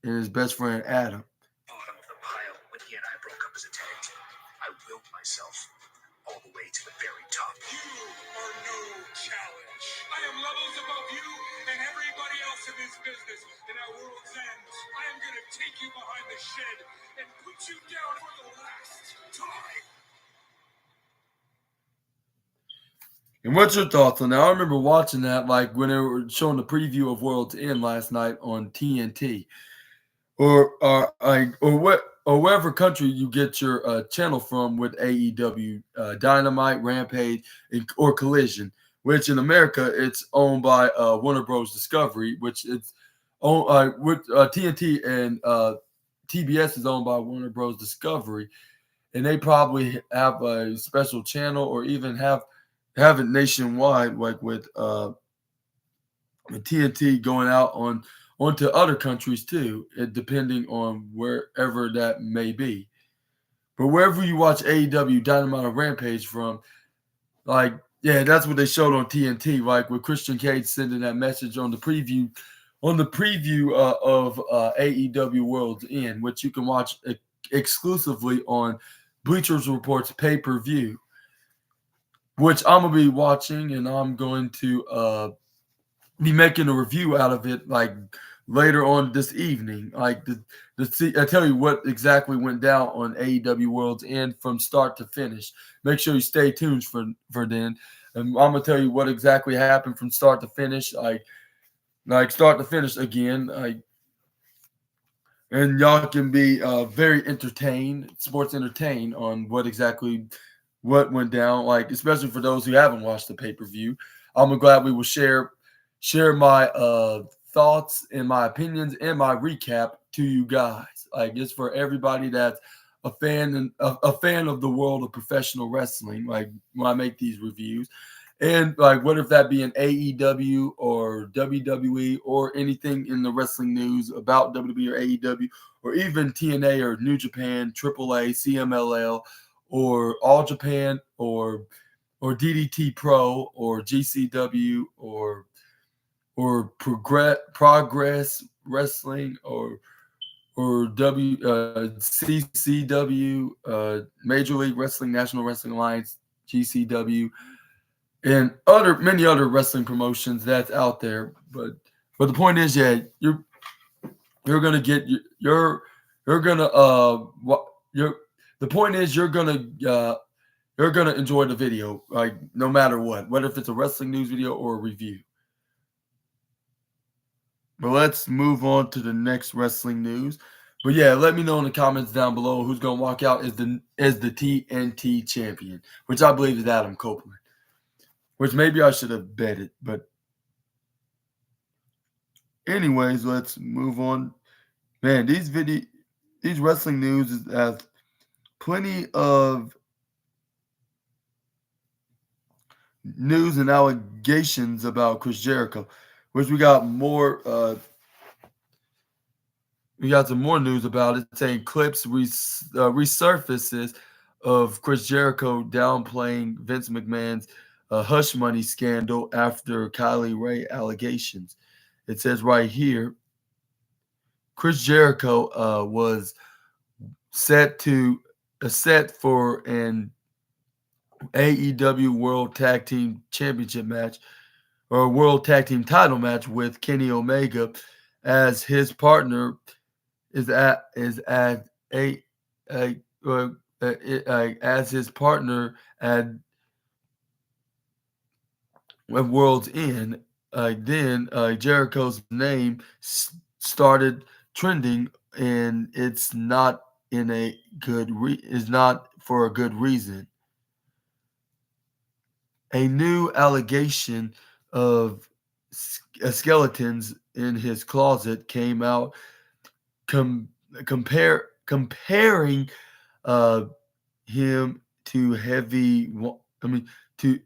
his best friend Adam. Bottom of the pile when he and I broke up as a tag team. I willed myself all the way to the very top. You are no challenge. I am levels above you and everybody else in this business. And at World's End, I am going to take you behind the shed and put you down for the last time. And what's your thoughts on that? I remember watching that, like when they were showing the preview of World's End last night on TNT, or wherever country you get your channel from with AEW, Dynamite, Rampage, or Collision. Which in America it's owned by Warner Bros. Discovery, which it's owned with TNT and TBS is owned by Warner Bros. Discovery, and they probably have a special channel or even have it nationwide, like with TNT going out onto other countries too, depending on wherever that may be. But wherever you watch AEW, Dynamite, or Rampage from, like, yeah, that's what they showed on TNT, like with Christian Cage sending that message on the preview of AEW World's End, which you can watch exclusively on Bleachers Report's pay-per-view, which I'm gonna be watching, and I'm going to be making a review out of it like later on this evening. Like I tell you what exactly went down on AEW World's End from start to finish. Make sure you stay tuned for then. And I'm gonna tell you what exactly happened from start to finish, like start to finish again. And y'all can be very sports entertained on what went down, like especially for those who haven't watched the pay-per-view. I'm glad we will share my thoughts and my opinions and my recap to you guys. Like it's for everybody that's a fan of the world of professional wrestling. Like when I make these reviews, and like what if that be an AEW or WWE or anything in the wrestling news about WWE or AEW or even TNA or New Japan, AAA, CMLL, or All Japan, or DDT Pro, or GCW, or Progress Wrestling, or CCW, Major League Wrestling, National Wrestling Alliance, GCW, and many other wrestling promotions that's out there. But the point is, yeah, you're gonna get you're gonna the point is you're gonna enjoy the video, like no matter what, whether if it's a wrestling news video or a review. But let's move on to the next wrestling news. But yeah, let me know in the comments down below who's gonna walk out as the TNT champion, which I believe is Adam Copeland. Which maybe I should have betted, but anyways, let's move on. Man, these wrestling news has plenty of news and allegations about Chris Jericho, which we got some more news about it, saying clips resurfaces of Chris Jericho downplaying Vince McMahon's hush money scandal after Kylie Ray allegations. It says right here, Chris Jericho was set for an AEW World Tag Team Championship match or World Tag Team title match with Kenny Omega as his partner is at a as his partner at World's End. Then Jericho's name started trending, and it's not in a good is not for a good reason. A new allegation of skeletons in his closet came out, comparing uh, him to to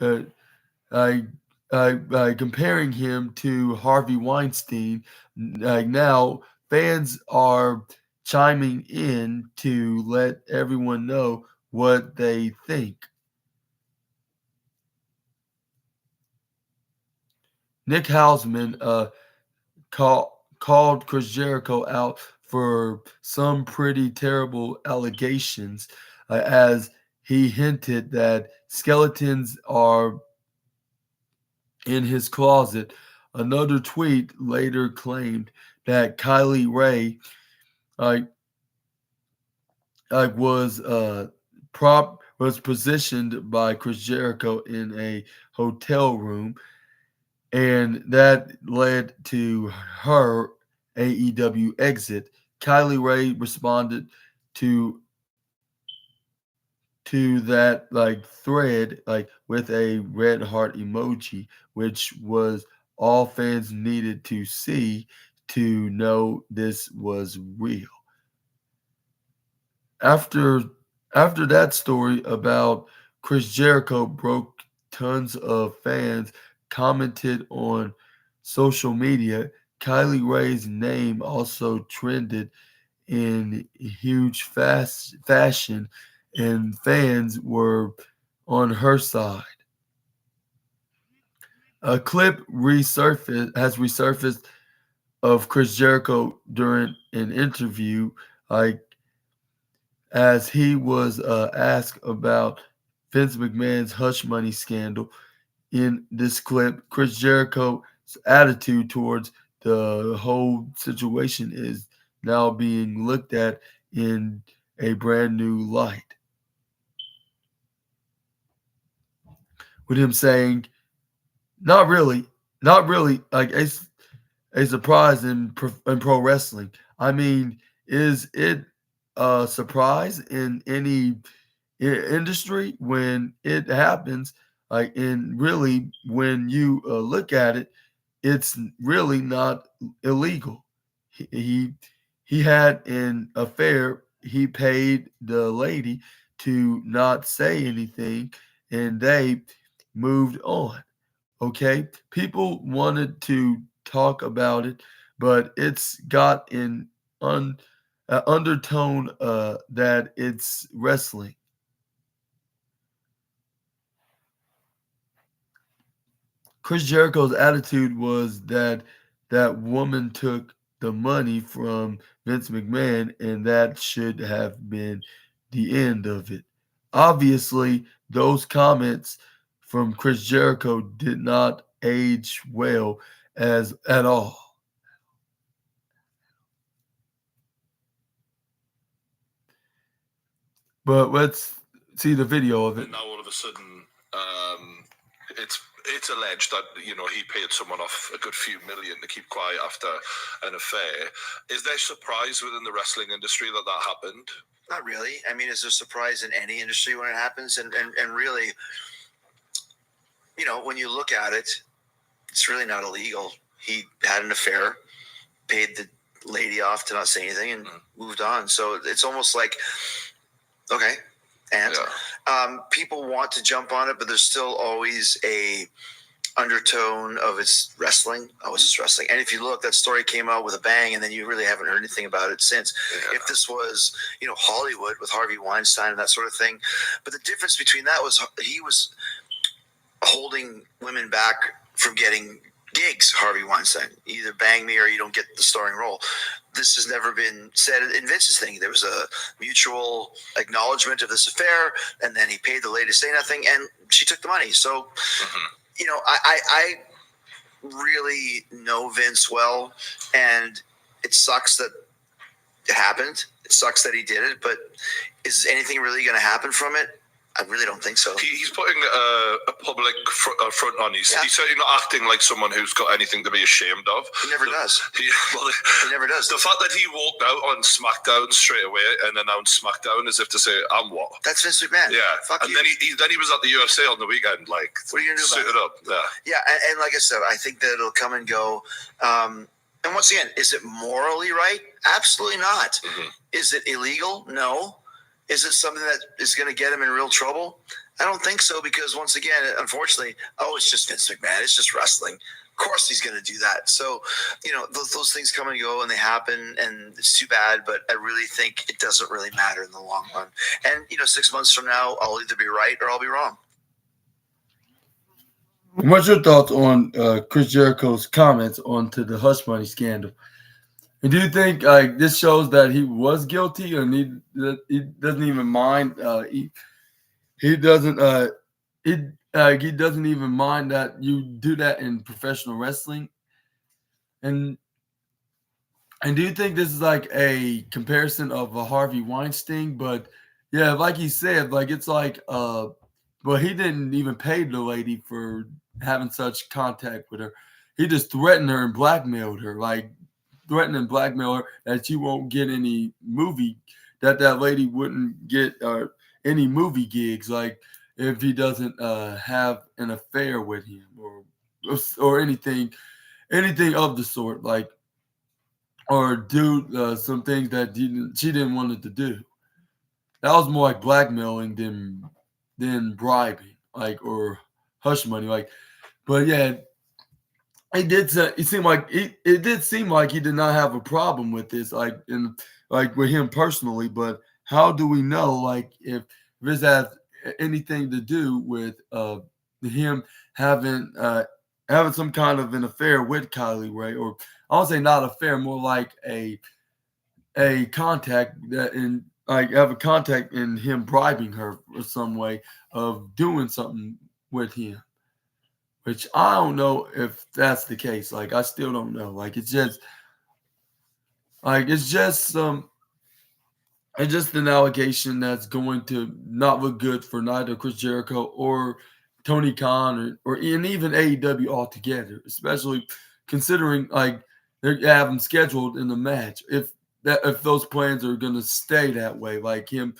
uh, I, comparing him to Harvey Weinstein. Now fans are chiming in to let everyone know what they think. Nick Hausman called Chris Jericho out for some pretty terrible allegations, as he hinted that skeletons are in his closet. Another tweet later claimed that Kylie Ray uh, was positioned by Chris Jericho in a hotel room, and that led to her AEW exit. Kylie Ray responded to that thread with a red heart emoji, which was all fans needed to see to know this was real. After that story about Chris Jericho broke, tons of fans commented on social media. Kylie Ray's name also trended in huge fashion, and fans were on her side. A clip has resurfaced of Chris Jericho during an interview, like as he was asked about Vince McMahon's hush money scandal. In this clip, Chris Jericho's attitude towards the whole situation is now being looked at in a brand new light. With him saying, not really, like a surprise in pro wrestling. I mean, is it a surprise in any industry when it happens? Like, and really, when you look at it, it's really not illegal. He he had an affair. He paid the lady to not say anything, and they moved on. Okay, people wanted to talk about it, but it's got an undertone that it's wrestling. Chris Jericho's attitude was that that woman took the money from Vince McMahon, and that should have been the end of it. Obviously, those comments from Chris Jericho did not age well as at all. But let's see the video of it. And now all of a sudden, it's alleged that he paid someone off a good few million to keep quiet after an affair. Is there surprise within the wrestling industry that happened? Not really. I mean, is there surprise in any industry when it happens? And really, when you look at it, it's really not illegal. He had an affair, paid the lady off to not say anything, and moved on. So it's almost like, okay. And people want to jump on it, but there's still always a undertone of it's wrestling. Oh, it's just wrestling. And if you look, that story came out with a bang, and then you really haven't heard anything about it since. Yeah. If this was, Hollywood with Harvey Weinstein and that sort of thing, but the difference between that was he was holding women back from getting gigs. Harvey Weinstein, either bang me or you don't get the starring role. This has never been said in Vince's thing. There was a mutual acknowledgement of this affair, and then he paid the lady to say nothing, and she took the money. So, I really know Vince well, and it sucks that it happened. It sucks that he did it, but is anything really going to happen from it? I really don't think so. He's putting a public front on. He's certainly not acting like someone who's got anything to be ashamed of. He never does. He never does. The fact that he walked out on SmackDown straight away and announced SmackDown as if to say, "I'm what?" That's Vince McMahon. Yeah. Fuck and you. Then he was at the UFC on the weekend, like, what are you gonna do suited up. Yeah, and like I said, I think that it'll come and go. And once again, is it morally right? Absolutely not. Mm-hmm. Is it illegal? No. Is it something that is going to get him in real trouble? I don't think so, because once again, unfortunately, it's just Vince McMahon. It's just wrestling. Of course he's going to do that. So, those things come and go and they happen, and it's too bad, but I really think it doesn't really matter in the long run. And, 6 months from now, I'll either be right or I'll be wrong. What's your thoughts on Chris Jericho's comments onto the Hush Money scandal? And do you think this shows that he was guilty, or he doesn't even mind? He doesn't even mind that you do that in professional wrestling. And do you think this is like a comparison of a Harvey Weinstein? But yeah, like he said, it's like well, he didn't even pay the lady for having such contact with her. He just threatened her and blackmailed her, threaten and blackmail her that she won't get any movie, that lady wouldn't get any movie gigs, if he doesn't have an affair with him or anything of the sort, or do some things that she didn't want it to do. That was more like blackmailing than bribing, or hush money, but yeah. It did seem like he did not have a problem with this, with him personally. But how do we know, if this has anything to do with him having some kind of an affair with Kylie Ray, or I won't say not affair, more like a contact have a contact in him bribing her or some way of doing something with him. Which I don't know if that's the case. I still don't know. It's just an allegation that's going to not look good for neither Chris Jericho or Tony Khan or even AEW altogether, especially considering they have him scheduled in the match. If those plans are going to stay that way, him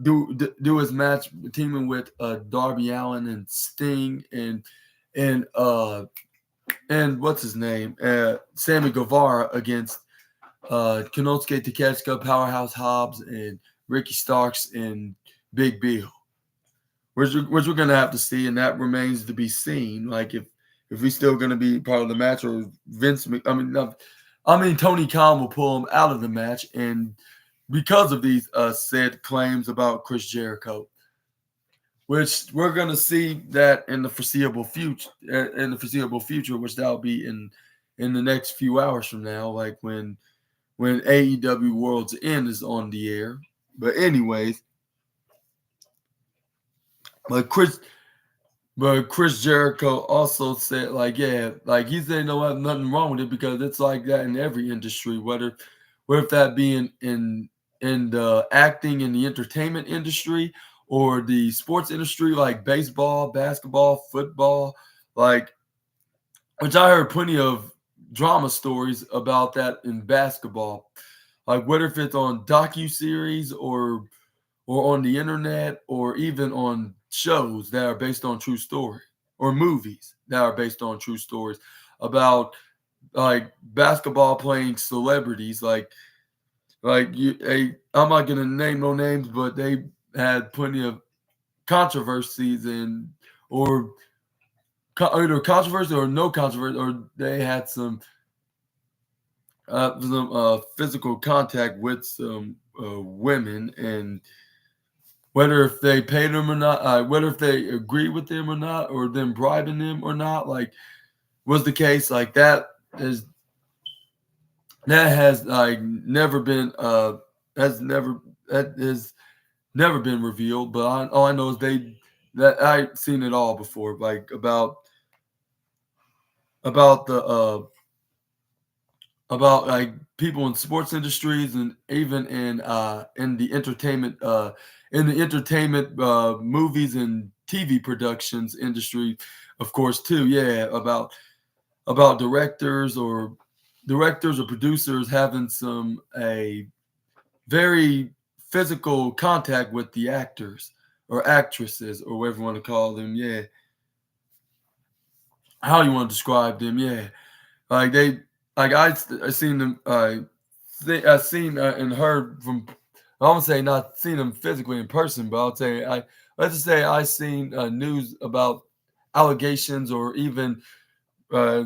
do his match teaming with Darby Allin and Sting and what's his name, Sammy Guevara against Konosuke Takeshita, Powerhouse Hobbs, and Ricky Starks and Big Bill, which we're gonna have to see, and that remains to be seen. If he's still gonna be part of the match, or Tony Khan will pull him out of the match, and because of these said claims about Chris Jericho, which we're going to see that in the foreseeable future, which that'll be in the next few hours from now, when AEW World's End is on the air. But anyways, Chris Jericho also said, he said no, have nothing wrong with it, because it's like that in every industry, whether that being in the acting in the entertainment industry, or the sports industry, like baseball, basketball, football, like, which I heard plenty of drama stories about that in basketball. Like whether if it's on docu-series or on the internet or even on shows that are based on true story, or movies that are based on true stories about like basketball playing celebrities, I'm not gonna name no names, but they had plenty of controversies and or either controversy or no controversy, or they had some physical contact with some women, and whether if they paid them or not, whether if they agree with them or not, or them bribing them or not, like was the case, like is that has like never been has never that is never been revealed. But all I know is that I seen it all before, like about the about like people in sports industries and even in the entertainment movies and TV productions industry, of course too. Yeah, about directors or producers having some a very physical contact with the actors or actresses or whatever you want to call them. Yeah, how you want to describe them. Yeah, like they like I seen them. I seen and heard from. I won't say not seen them physically in person, but I'll say let's just say I seen news about allegations uh,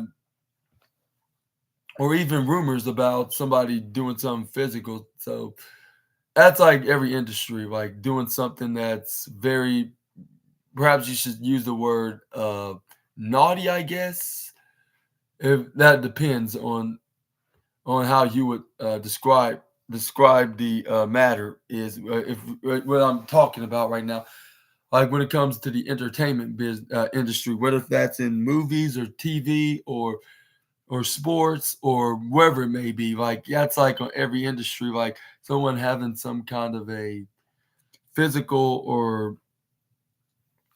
or even rumors about somebody doing something physical. So that's like every industry, like doing something that's very, perhaps you should use the word naughty, I guess. If that depends on how you would describe the matter is if what I'm talking about right now, like when it comes to the entertainment industry, whether that's in movies or TV or sports or wherever it may be, like that's like on every industry, like someone having some kind of a physical or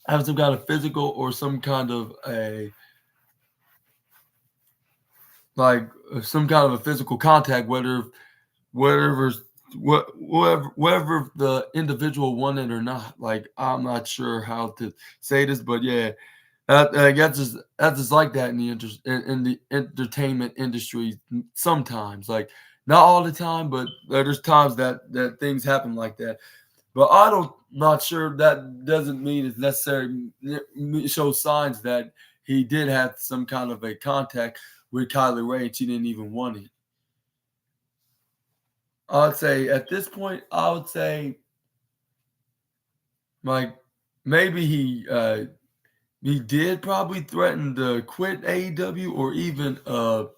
having some kind of physical or some kind of a like some kind of a physical contact, whatever whatever the individual wanted or not. Like I'm not sure how to say this, but yeah, that's just like that in in the entertainment industry. Sometimes, like not all the time, but there's times that things happen like that. But I don't not sure that doesn't mean it's necessary shows signs that he did have some kind of a contact with Kylie Ray and she didn't even want it. I'd say at this point, I would say like maybe he did probably threaten to quit AEW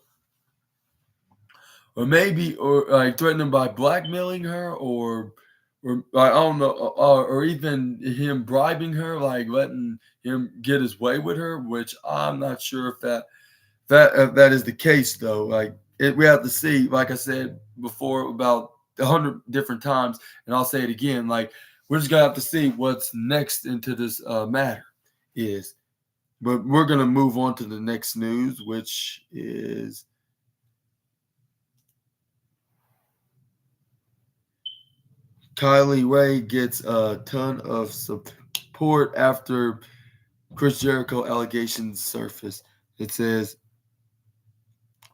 or maybe or like threaten him by blackmailing her or I don't know or even him bribing her, like letting him get his way with her, which I'm not sure if that is the case though. Like we have to see, like I said before about 100 different times, and I'll say it again. Like we're just gonna have to see what's next into this matter is. But we're gonna move on to the next news, which is Kylie Ray gets a ton of support after Chris Jericho allegations surface. It says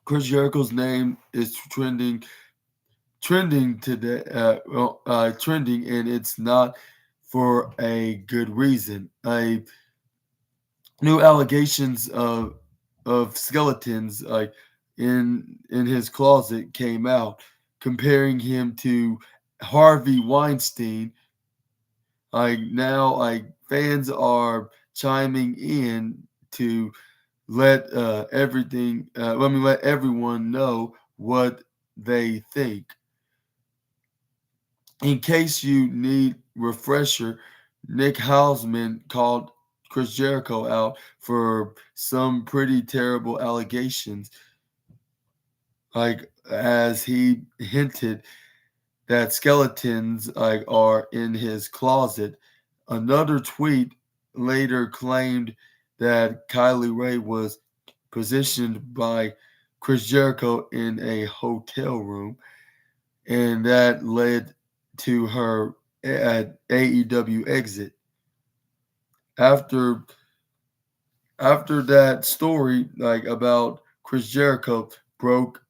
Chris Jericho's name is trending today, trending, and it's not for a good reason. A new allegations of skeletons like in his closet came out, comparing him to Harvey Weinstein. Like now, like fans are chiming in to let everyone know what they think. In case you need refresher, Nick Hausman called Chris Jericho out for some pretty terrible allegations, like as he hinted that skeletons like are in his closet. Another tweet later claimed that Kylie Ray was positioned by Chris Jericho in a hotel room, and that led to her AEW exit. After that story, like about Chris Jericho, broke,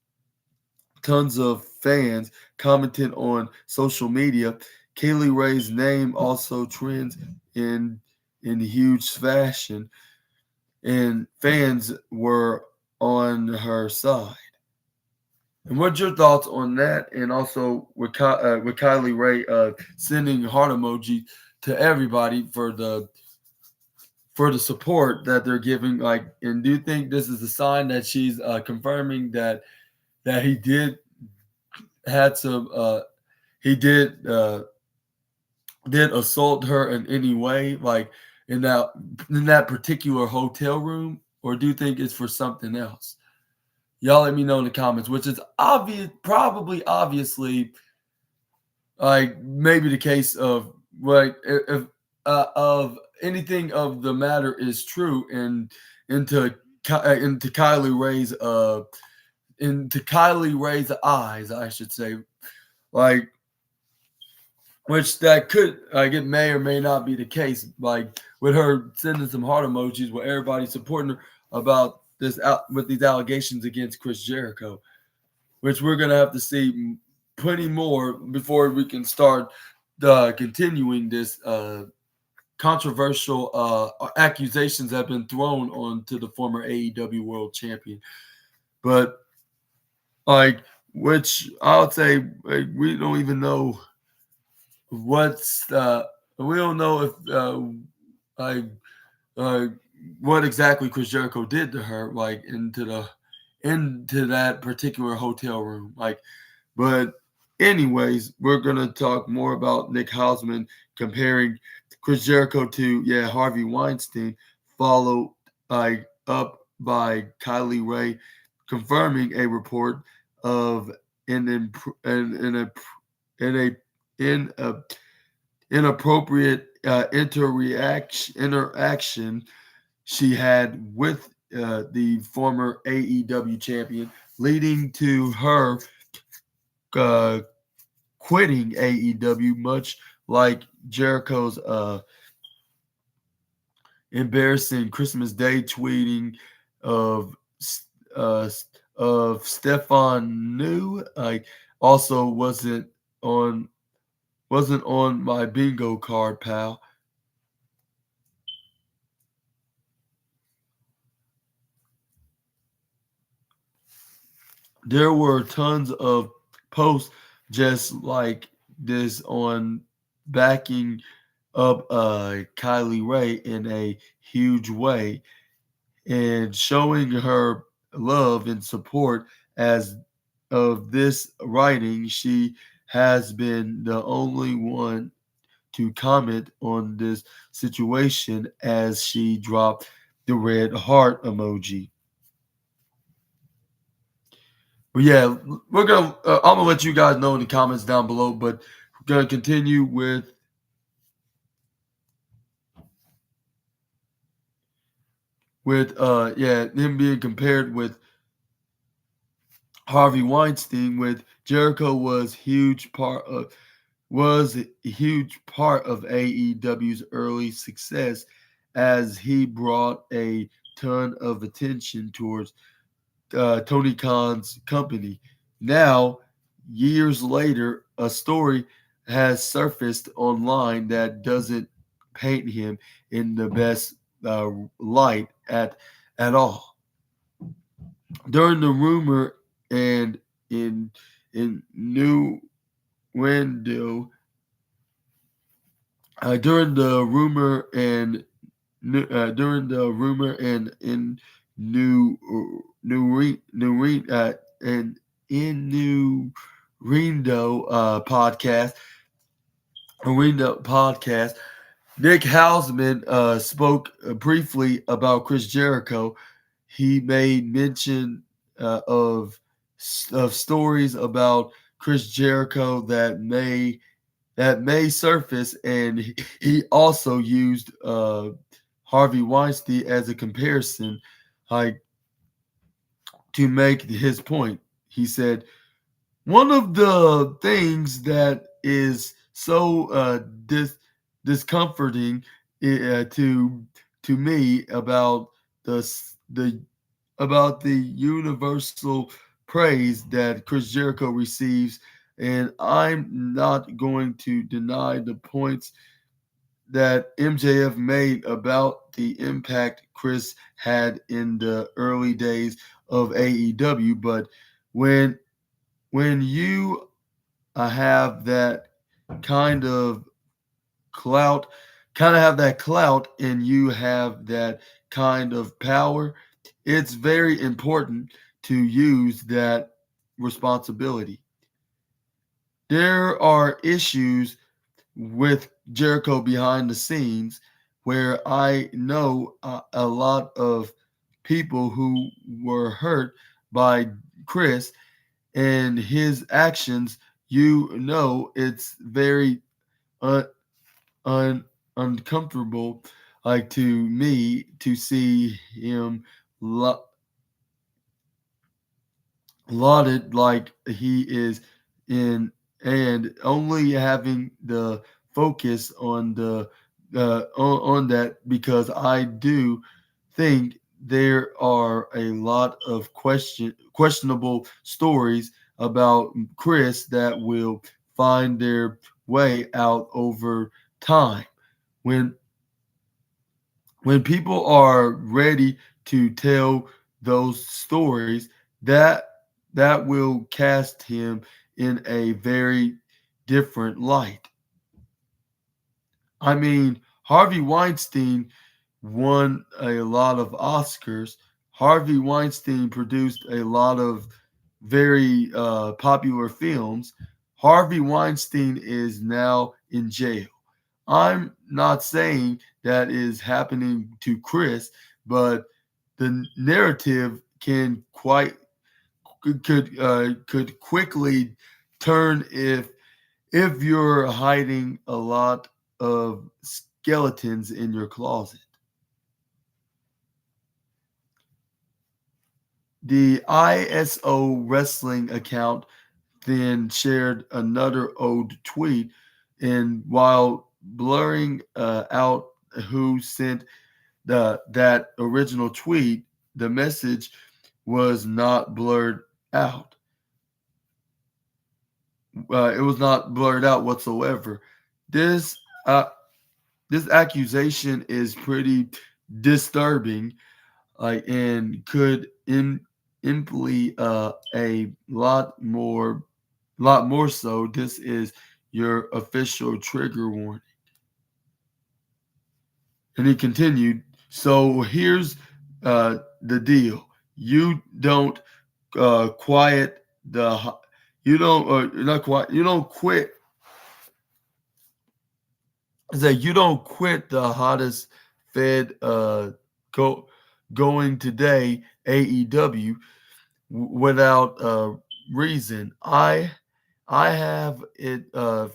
tons of fans commented on social media. Kaylee Ray's name also trends in huge fashion, and fans were on her side. And what's your thoughts on that? And also with Kylie Ray sending heart emoji to everybody for the support that they're giving. Like, and do you think this is a sign that she's confirming that he did had some he did assault her in any way, like in that particular hotel room, or do you think it's for something else? Y'all let me know in the comments, which is obvious, probably obviously, like maybe the case of like if of anything of the matter is true, and into into Kylie Ray's eyes, I should say, like, which that could, like, it may or may not be the case, like with her sending some heart emojis with everybody supporting her about this out with these allegations against Chris Jericho, which we're gonna have to see plenty more before we can start continuing this controversial accusations that have been thrown onto the former AEW World Champion. But like, which I would say, like, we don't even know what's we don't know if like uh, what exactly Chris Jericho did to her, like into that particular hotel room, like. But anyways, we're gonna talk more about Nick Hausman comparing Chris Jericho to Harvey Weinstein, followed up by Kylie Ray confirming a report of an an inappropriate interaction she had with the former AEW champion, leading to her uh, quitting AEW, much like Jericho's embarrassing Christmas Day tweeting of uh, Stefan New. Like, also on wasn't on my bingo card, pal. There were tons of posts just like this on backing up Kylie Ray in a huge way and showing her love and support. As of this writing, she has been the only one to comment on this situation as she dropped the red heart emoji. But yeah, we're gonna. I'm gonna let you guys know in the comments down below. But we're gonna continue with him being compared with Harvey Weinstein. With Jericho was a huge part of AEW's early success, as he brought a ton of attention towards Tony Khan's company. Now, years later, a story has surfaced online that doesn't paint him in the best light at all. During the rumor and in new window, during the rumor and in and in new podcast, Rendo podcast, Nick Hausman spoke briefly about Chris Jericho. He made mention of stories about Chris Jericho that may that may surface, and he also used Harvey Weinstein as a comparison, like to make his point. He said one of the things that is so discomforting to me about the about the universal praise that Chris Jericho receives, and I'm not going to deny the points that MJF made about the impact Chris had in the early days of AEW, but when you have that kind of clout, and you have that kind of power, it's very important to use that responsibility. There are issues with Jericho behind the scenes where I know a lot of people who were hurt by Chris and his actions. It's very un, un, uncomfortable, like to me, to see him lo- lauded like he is in, and only having the focus on the on that, because I do think there are a lot of questionable stories about Chris that will find their way out over time. When people are ready to tell those stories, that will cast him in a very different light. I mean, Harvey Weinstein won a lot of Oscars. Harvey Weinstein produced a lot of very popular films. Harvey Weinstein is now in jail. I'm not saying that is happening to Chris, but the narrative could quickly turn if you're hiding a lot of skeletons in your closet. The ISO wrestling account then shared another old tweet, and while blurring out who sent that original tweet, the message was not blurred out. It was not blurred out whatsoever. This uh, this accusation is pretty disturbing, and could imply a lot more so. This is your official trigger warning. And he continued, so here's the deal. You don't quiet the you don't not quiet you don't quit. It's like you don't quit the hottest fed go going today AEW without reason. I have it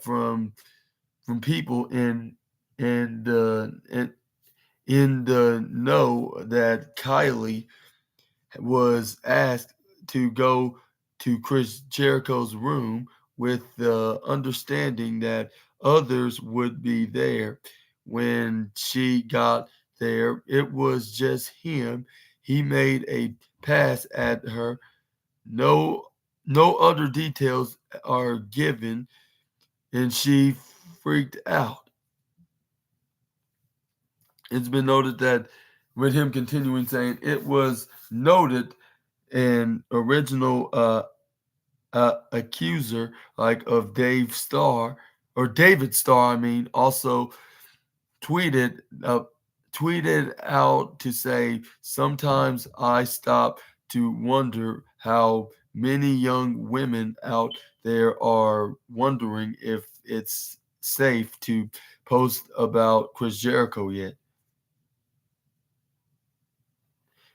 from people in the in the know that Kylie was asked to go to Chris Jericho's room with the understanding that others would be there. When she got there, it was just him. He made a pass at her. No other details are given, and she freaked out. It's been noted that, with him continuing saying, it was noted an original accuser like of David Starr, I mean, also tweeted tweeted out to say, sometimes I stop to wonder how many young women out there are wondering if it's safe to post about Chris Jericho yet.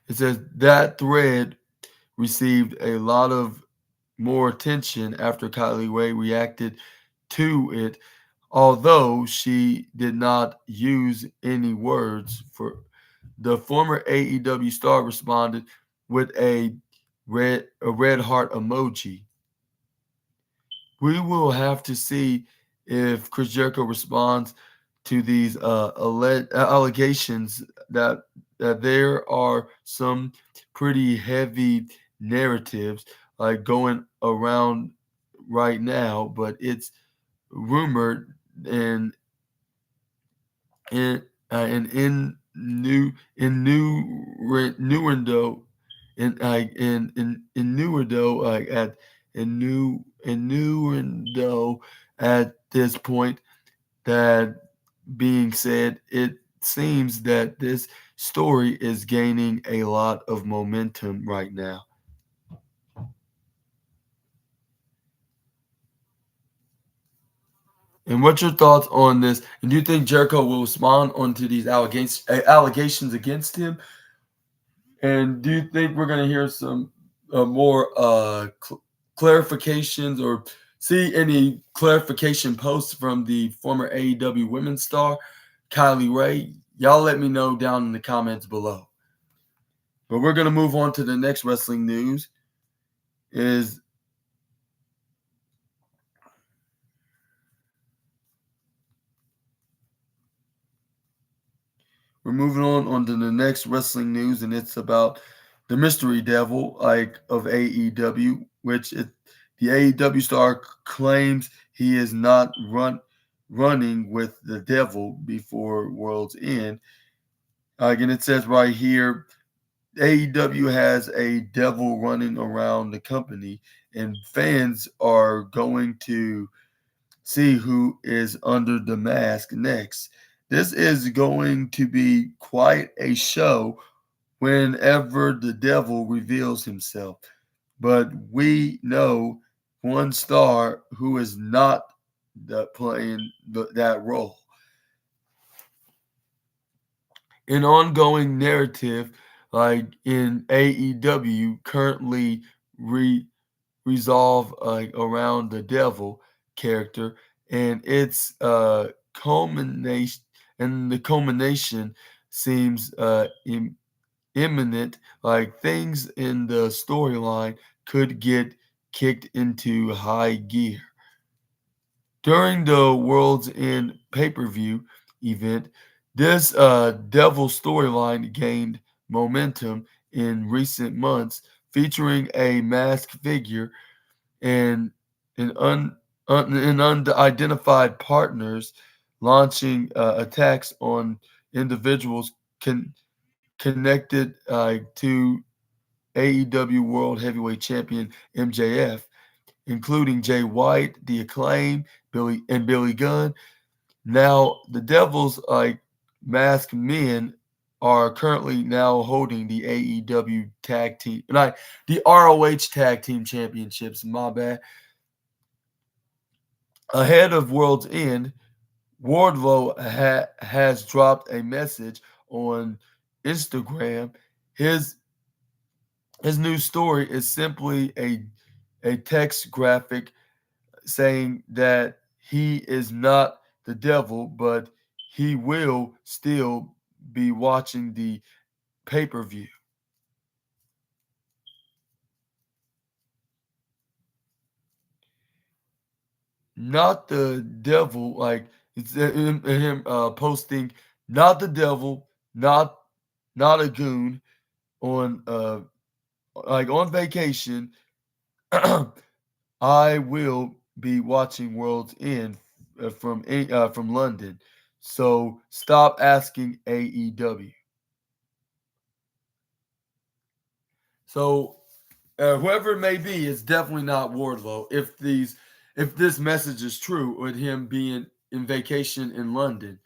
It says that thread received a lot of more attention after Kylie Ray reacted to it although she did not use any words. For the former AEW star responded with a red heart emoji. We will have to see if Chris Jericho responds to these allegations that there are some pretty heavy narratives like going around right now, but it's rumored and in in Newendo in Newendo at in Newendo at this point. That being said, it seems that this story is gaining a lot of momentum right now. And what's your thoughts on this? And do you think Jericho will respond onto these allegations against him? And do you think we're going to hear some more clarifications or see any clarification posts from the former AEW women's star, Kylie Ray? Y'all let me know down in the comments below. But we're going to move on to the next wrestling news. We're moving on to the next wrestling news, and it's about the Mystery Devil, of AEW, the AEW star claims he is not running with the devil before World's End. And it says right here, AEW has a devil running around the company, and fans are going to see who is under the mask next. This is going to be quite a show whenever the devil reveals himself. But we know one star who is not playing that role. An ongoing narrative, like in AEW, currently resolve around the devil character, and its culmination, and the culmination seems imminent. Like things in the storyline could get kicked into high gear. During the World's End pay-per-view event, this devil storyline gained momentum in recent months, featuring a masked figure and unidentified partners launching attacks on individuals connected to AEW World Heavyweight Champion MJF, including Jay White, The Acclaim, Billy Gunn. Now, the Devils, masked men, are currently now holding the AEW tag team, the ROH tag team championships. My bad. Ahead of World's End, Wardlow has dropped a message on Instagram. His new story is simply a text graphic saying that he is not the devil, but he will still be watching the pay-per-view. Not the devil, it's him posting, not the devil, not a goon on on vacation. I will be watching World's End from London. So stop asking AEW. So whoever it may be, it's definitely not Wardlow. If this message is true, with him being in vacation in London.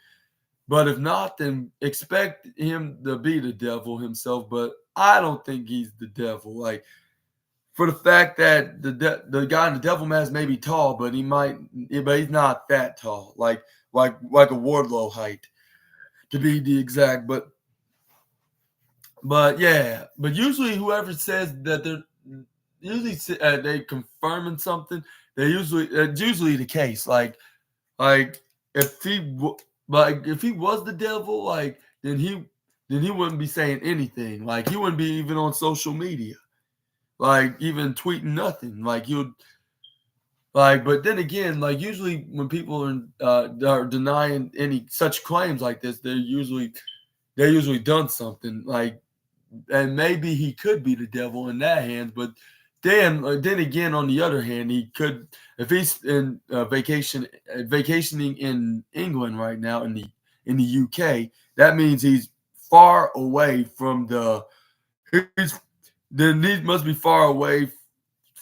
But if not, then expect him to be the devil himself. But I don't think he's the devil. For the fact that the guy in the devil mask may be tall, but he's not that tall, like a Wardlow height, to be the exact. But yeah, but usually whoever says that they're usually they confirming something, it's usually the case. Like if if he was the devil, like then he wouldn't be saying anything. Like he wouldn't be even on social media, like even tweeting nothing. Like he would. Like, but then again, like usually when people are denying any such claims like this, they're usually done something. Like, and maybe he could be the devil in that hand, but then again, on the other hand, he could if he's in vacationing in England right now in the UK. That means he's far away from he's then he must be far away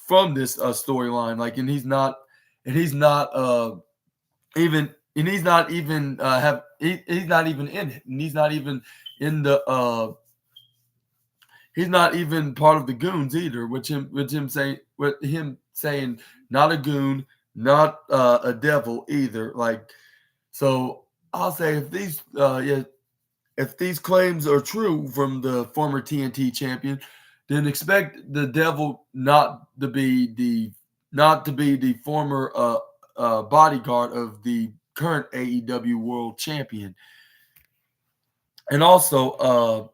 from this storyline. Like, he's not even, and he's not even he's not even in it, and he's not even in the he's not even part of the goons either. With him saying not a goon, not a devil either. Like, so I'll say if these claims are true from the former TNT champion, then expect the devil not to be the former bodyguard of the current AEW World Champion, and also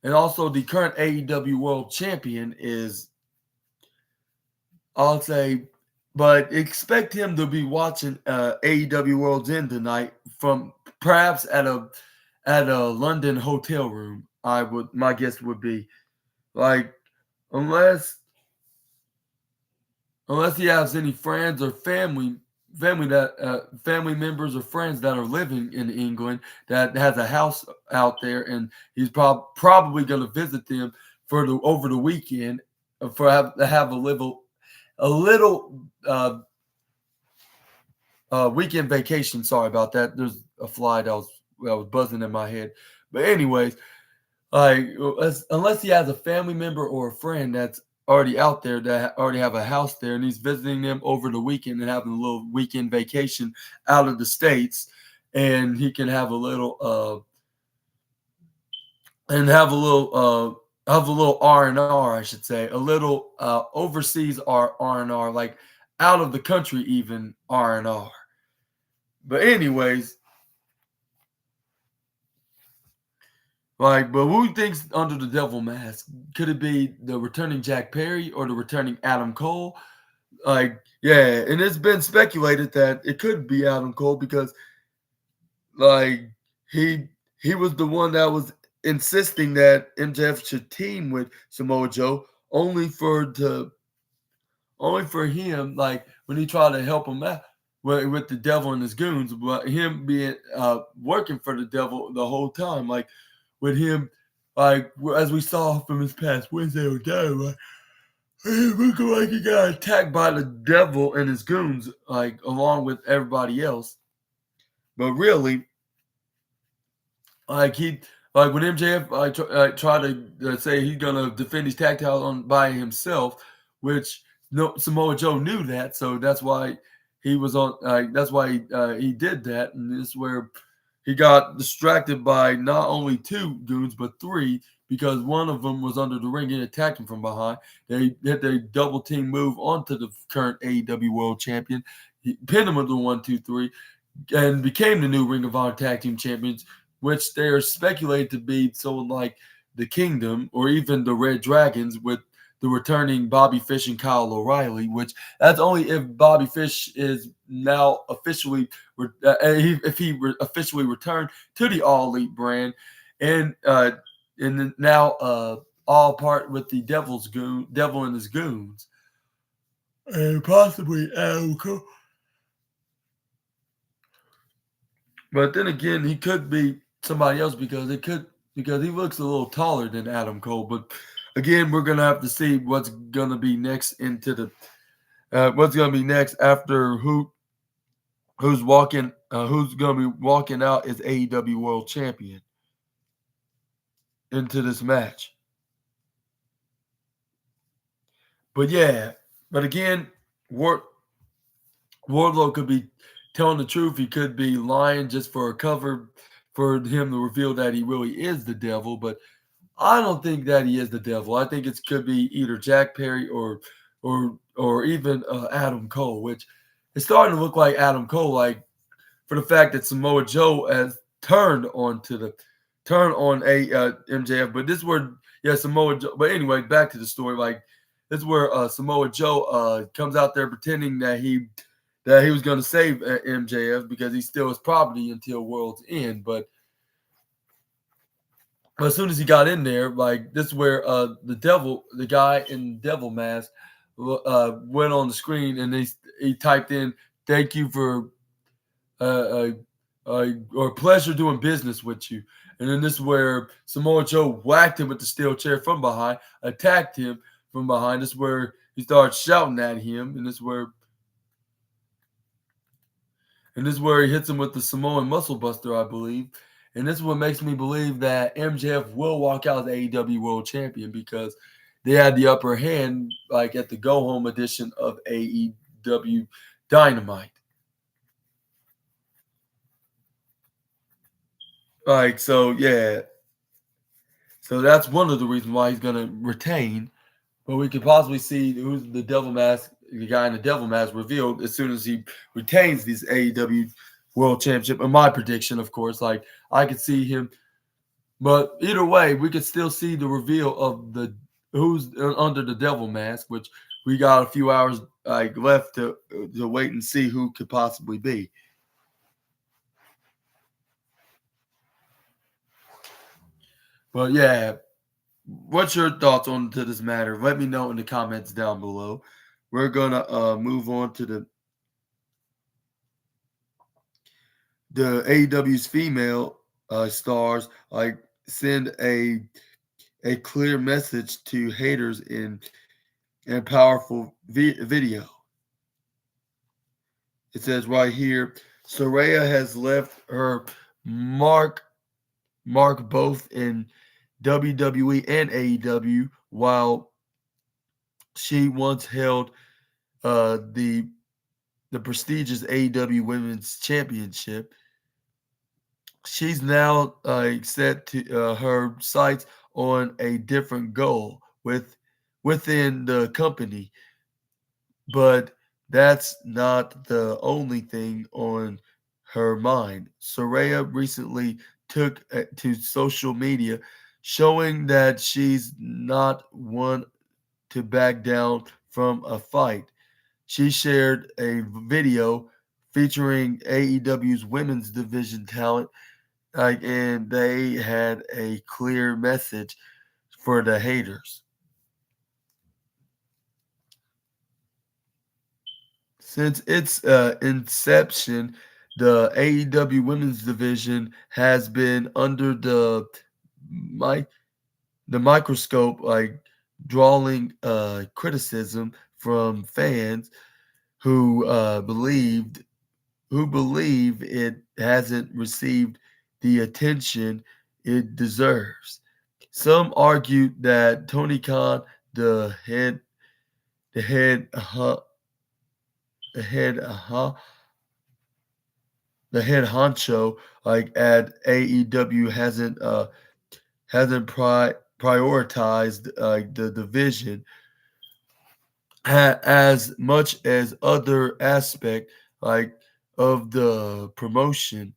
the current AEW World Champion is, I'll say, but expect him to be watching AEW World's End tonight from perhaps at a London hotel room. My guess would be, like, unless he has any friends or family members or friends that are living in England that has a house out there, and he's probably going to visit them over the weekend to have a little weekend vacation. Sorry about that. There's a fly that was buzzing in my head. But anyways, like, unless he has a family member or a friend that's already out there that already have a house there, and he's visiting them over the weekend and having a little weekend vacation out of the States, and he can have a little R&R, I should say, a little overseas R&R, like out of the country even R&R. But anyways, like, but who thinks under the devil mask? Could it be the returning Jack Perry or the returning Adam Cole? Like, yeah, and it's been speculated that it could be Adam Cole because, like, he was the one that was insisting that MJF should team with Samoa Joe, only for him, like, when he tried to help him out with the devil and his goons, but him being working for the devil the whole time, like with him, like as we saw from his past Wednesday or Dynamite, he looking like he got attacked by the devil and his goons, like along with everybody else. But really, like when MJF tried to say he's gonna defend his tag title by himself, which Samoa Joe knew that, so that's why he was on. That's why he did that, and this is where he got distracted by not only two goons but three, because one of them was under the ring and attacked him from behind. They hit their double team move onto the current AEW World Champion, he pinned him with the 1-2-3, and became the new Ring of Honor Tag Team Champions, which they are speculated to be someone like the Kingdom or even the Red Dragons, with the returning Bobby Fish and Kyle O'Reilly, which that's only if Bobby Fish is now officially officially returned to the All Elite brand, and now all part with the devil and his goons, and possibly Adam Cole. But then again, he could be somebody else because he looks a little taller than Adam Cole. But again, we're gonna have to see what's gonna be next what's gonna be next after who's gonna be walking out as AEW World Champion into this match. But yeah, but again, Wardlow could be telling the truth. He could be lying just for a cover for him to reveal that he really is the devil. But I don't think that he is the devil. I think it could be either Jack Perry or even Adam Cole, which it's starting to look like Adam Cole, like for the fact that Samoa Joe has turn on a MJF. But this is where Samoa Joe. But anyway, back to the story. Like this is where Samoa Joe comes out there pretending that he was going to save MJF because he's still his property until World's End. But as soon as he got in there, like this is where the guy in devil mask, went on the screen and he typed in, "Thank you for uh, or pleasure doing business with you." And then this is where Samoa Joe whacked him with the steel chair from behind, attacked him from behind. This is where he started shouting at him, and this is where he hits him with the Samoan Muscle Buster, I believe. And this is what makes me believe that MJF will walk out as AEW World Champion because they had the upper hand, like at the go home edition of AEW Dynamite. Like, so yeah. So that's one of the reasons why he's gonna retain. But we could possibly see who's the devil mask, the guy in the devil mask revealed as soon as he retains these AEW World Championship. And my prediction, of course, like I could see him. But either way, we could still see the reveal of the who's under the devil mask, which we got a few hours like left to wait and see who could possibly be. But yeah, what's your thoughts on to this matter? Let me know in the comments down below. We're gonna move on to the AEW's female stars. Like send a clear message to haters in powerful video. It says right here, Soraya has left her mark both in WWE and AEW, while she once held the prestigious AEW Women's Championship. She's now set to her sights on a different goal within the company, but that's not the only thing on her mind. Soraya recently took to social media, showing that she's not one to back down from a fight. She shared a video featuring AEW's women's division talent, and they had a clear message for the haters. Since its inception, the AEW women's division has been under mi- the microscope, like drawing criticism from fans who believe it hasn't received the attention it deserves. Some argued that Tony Khan, the head, the head, the head, the head honcho, like at AEW, hasn't prioritized the division as much as other aspect like of the promotion.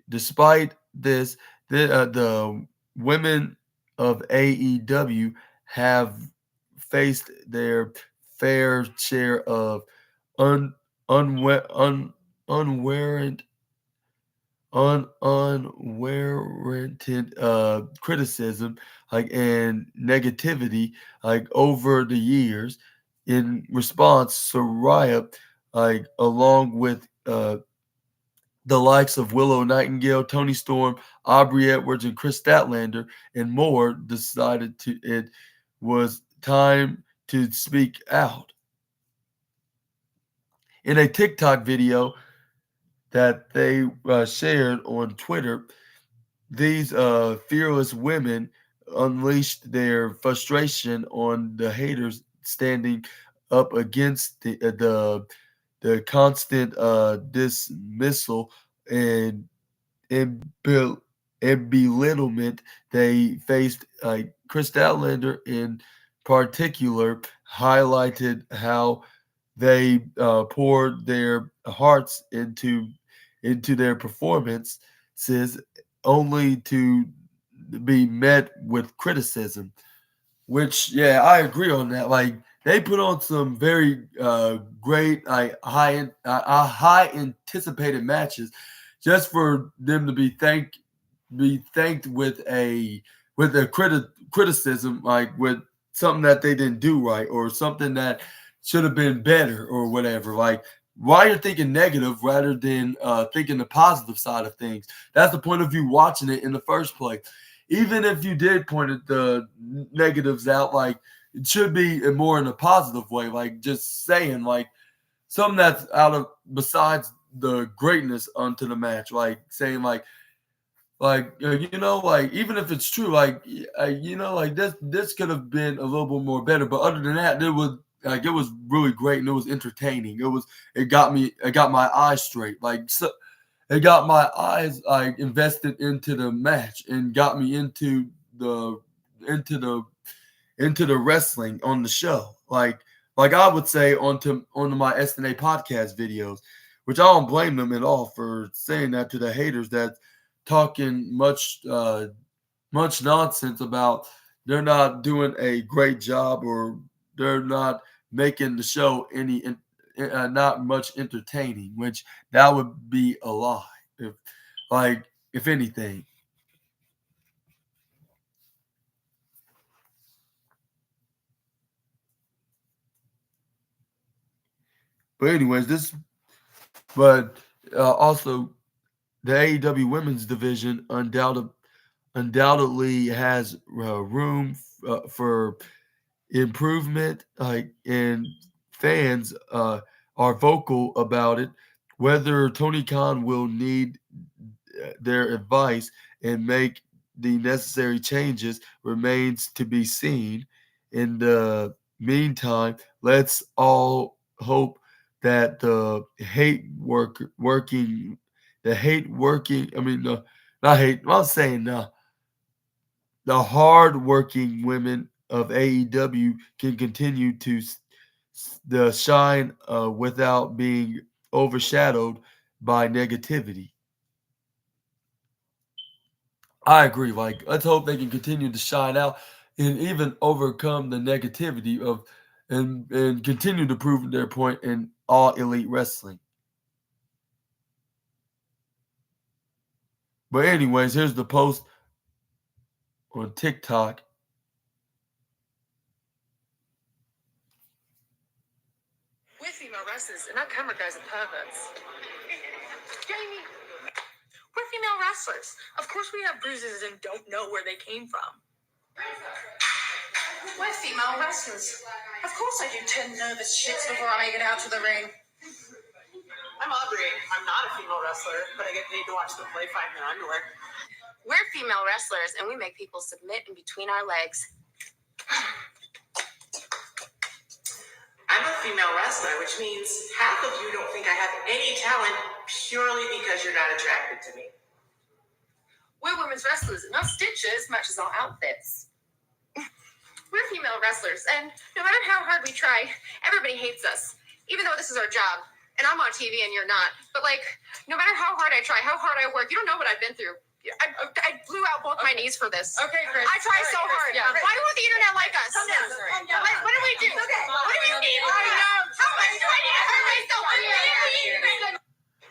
Despite this, the women of AEW have faced their fair share of un, unwa- un, unwarranted unwarranted criticism like and negativity like over the years. In response, Soraya, like along with the likes of Willow Nightingale, Tony Storm, Aubrey Edwards, and Chris Statlander, and more, decided it was time to speak out. In a TikTok video that they shared on Twitter, these fearless women unleashed their frustration on the haters, standing up against the constant dismissal and and, bel- and belittlement they faced. Chris Statlander in particular highlighted how they poured their hearts into their performances, only to be met with criticism. Which, yeah, I agree on that. Like, they put on some very great, like high anticipated matches, just for them to be thanked with a criticism, like with something that they didn't do right or something that should have been better or whatever. Like, why you're thinking negative rather than thinking the positive side of things. That's the point of view watching it in the first place. Even if you did point at the negatives out, like, it should be more in a positive way, like just saying like something that's out of besides the greatness onto the match, like saying like even if it's true, like like this could have been a little bit more better, but other than that, it was really great and it was entertaining. It got my eyes straight, like, so it got my eyes like invested into the match and got me into the into the wrestling on the show. Like I would say onto my SNA podcast videos, which I don't blame them at all for saying that to the haters that talking much nonsense about they're not doing a great job or they're not making the show not much entertaining, which that would be a lie if anything. But anyways, also the AEW women's division undoubtedly has room for improvement, and fans are vocal about it. Whether Tony Khan will need their advice and make the necessary changes remains to be seen. In the meantime, let's all hope that I mean, not hate, I'm saying the hard-working women of AEW can continue to the shine without being overshadowed by negativity. I agree. Like, let's hope they can continue to shine out and even overcome the negativity of and continue to prove their point in all elite wrestling. But anyways, here's the post on TikTok. We're female wrestlers, and our camera guys are perverts. Jamie, we're female wrestlers. Of course we have bruises and don't know where they came from. We're female wrestlers. Of course I do 10 nervous shits before I make it out to the ring. I'm Aubrey. I'm not a female wrestler, but I get paid to watch them play fight in their underwear. We're female wrestlers, and we make people submit in between our legs. I'm a female wrestler, which means half of you don't think I have any talent purely because you're not attracted to me. We're women's wrestlers, and our stitches matches our outfits. We're female wrestlers, and no matter how hard we try, everybody hates us, even though this is our job. And I'm on TV and you're not. But, like, no matter how hard I try, how hard I work, you don't know what I've been through. I blew out both my knees for this. Okay, Chris. I try so hard. Yeah. Why won't the internet like us? Calm down. What do we do? Okay. What do we do? I know. How much do I need to hurt myself?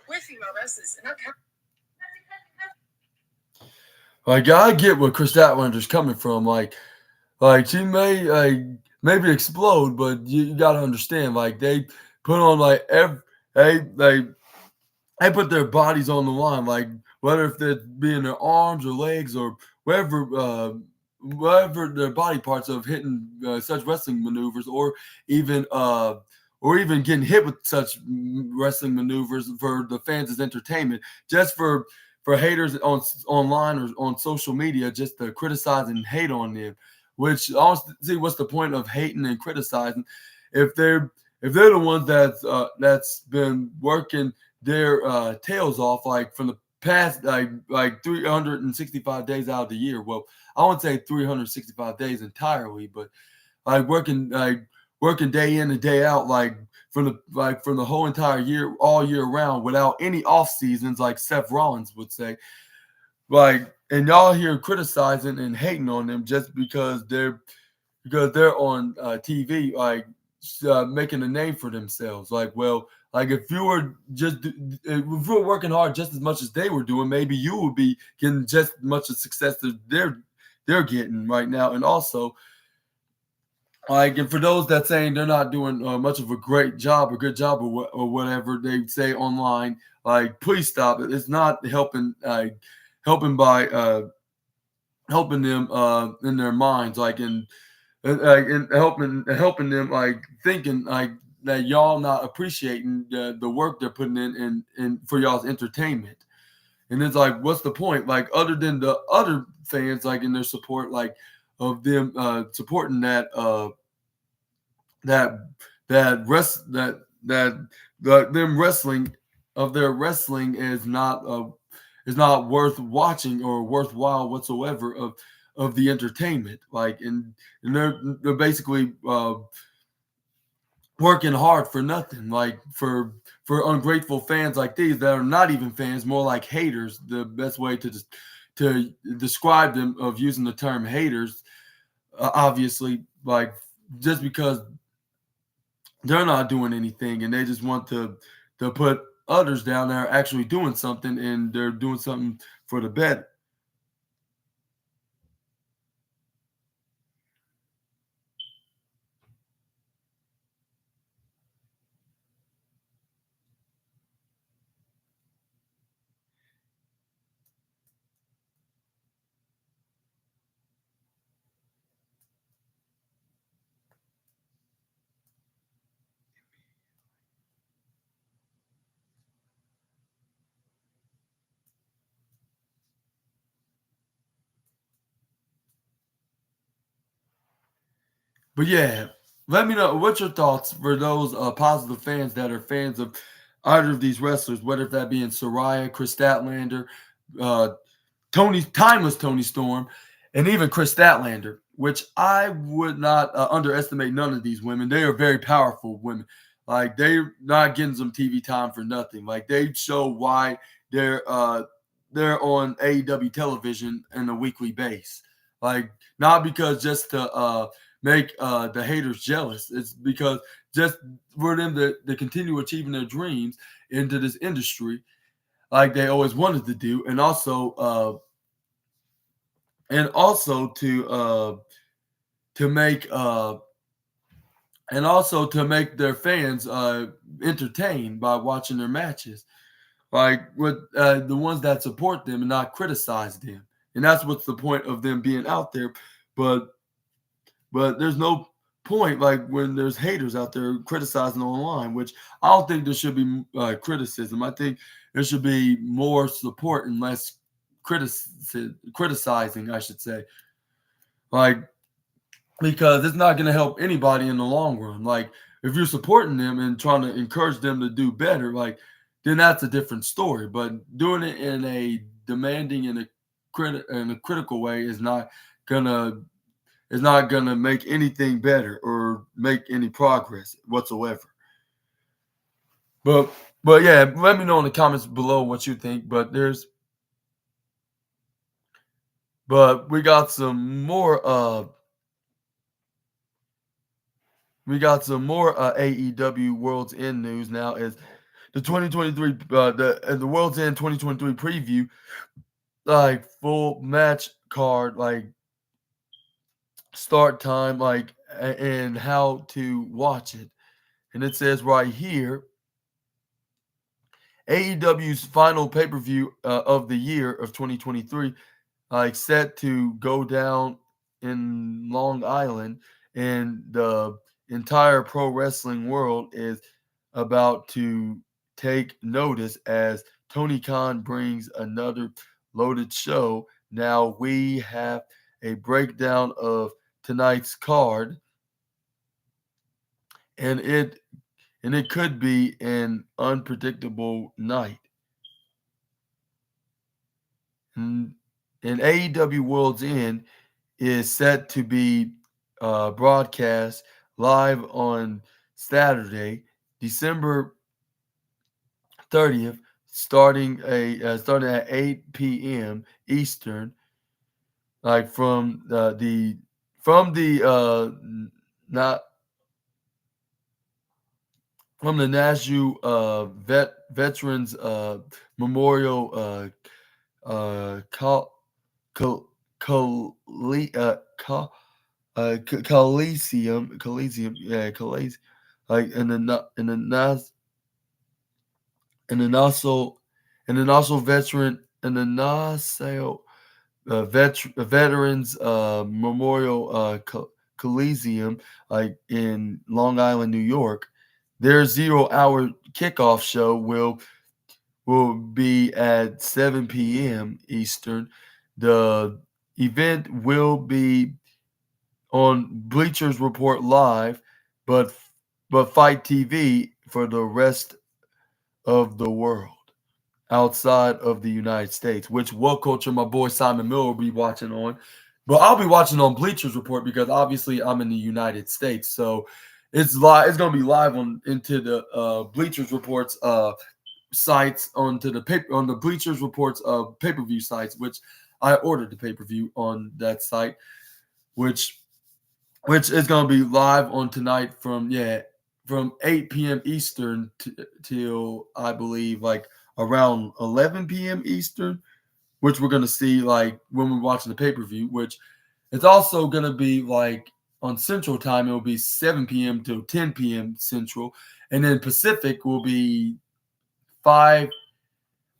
We're female wrestlers, and okay. Like, I get where Chris Statlander's coming from. Like she may maybe explode, but you got to understand. Like, they put on they put their bodies on the line. Like, whether if they're being their arms or legs or wherever their body parts of hitting such wrestling maneuvers, or even getting hit with such wrestling maneuvers for the fans' entertainment, just for haters online or on social media, just to criticize and hate on them. Which I don't see what's the point of hating and criticizing if they're the ones that's been working their tails off, like, from the past like 365 days out of the year. Well, I won't say 365 days entirely, but like working day in and day out, like from the whole entire year, all year round, without any off seasons, like Seth Rollins would say. Like, and y'all here criticizing and hating on them just because they're on TV, like making a name for themselves. Like, well, like if you were working hard just as much as they were doing, maybe you would be getting just as much of success that they're getting right now. And also, like, and for those that saying they're not doing much of a great job or good job or whatever they say online, like, please stop it. It's not helping helping them in their minds, like and helping them, like, thinking like that y'all not appreciating the work they're putting in for y'all's entertainment. And it's like, what's the point? Like, other than the other fans, like, in their support, like, of them supporting that them wrestling of their wrestling is not worth watching or worthwhile whatsoever of the entertainment. Like, and they're basically working hard for nothing, like for ungrateful fans like these that are not even fans, more like haters. The best way to describe them, of using the term haters, obviously, like, just because they're not doing anything and they just want to put others down that are actually doing something, and they're doing something for the better. But yeah, let me know what's your thoughts for those positive fans that are fans of either of these wrestlers, whether that be in Soraya, Chris Statlander, uh, Timeless Tony Storm, and even Chris Statlander, which I would not underestimate none of these women. They are very powerful women. Like, they're not getting some TV time for nothing. Like, they show why they're on AEW television on a weekly base. Like, not because just to make the haters jealous. It's because just for them to continue achieving their dreams into this industry, like they always wanted to do, and also to make and also to make their fans entertained by watching their matches, like with the ones that support them and not criticize them. And that's what's the point of them being out there. But there's no point, like, when there's haters out there criticizing online, which I don't think there should be criticism. I think there should be more support and less criticizing, I should say. Like, because it's not going to help anybody in the long run. Like, if you're supporting them and trying to encourage them to do better, like, then that's a different story. But doing it in a demanding and a critical way is not gonna make anything better or make any progress whatsoever. But yeah, let me know in the comments below what you think. But we got some more AEW World's End news now. Is the 2023 the World's End 2023 preview, like, full match card, like, start time, like, and how to watch it. And it says right here, AEW's final pay-per-view of the year of 2023, like, set to go down in Long Island, and the entire pro wrestling world is about to take notice as Tony Khan brings another loaded show. Now we have a breakdown of tonight's card, and it could be an unpredictable night. And AEW World's End is set to be broadcast live on Saturday, December 30th, starting at 8 p.m. Eastern, like from the not from the National Veterans Memorial Col- Col- Coliseum, yeah, Coliseum, like and then also veteran and then also Veterans Memorial Coliseum, like in Long Island, New York. Their 0 hour kickoff show will be at 7 p.m. Eastern. The event will be on Bleachers Report Live, but Fight TV for the rest of the world outside of the United States, which What Culture, my boy Simon Miller will be watching on. But I'll be watching on Bleachers Report because obviously I'm in the United States. So it's live. It's gonna be live into the Bleachers Reports sites, onto the paper on the Bleachers Reports pay-per-view sites, which I ordered the pay-per-view on that site, which is gonna be live on tonight from 8 p.m. Eastern till I believe like around 11 p.m. Eastern, which we're gonna see like when we're watching the pay-per-view, which it's also gonna be like on Central Time, it'll be 7 p.m. to 10 p.m. Central, and then Pacific will be 5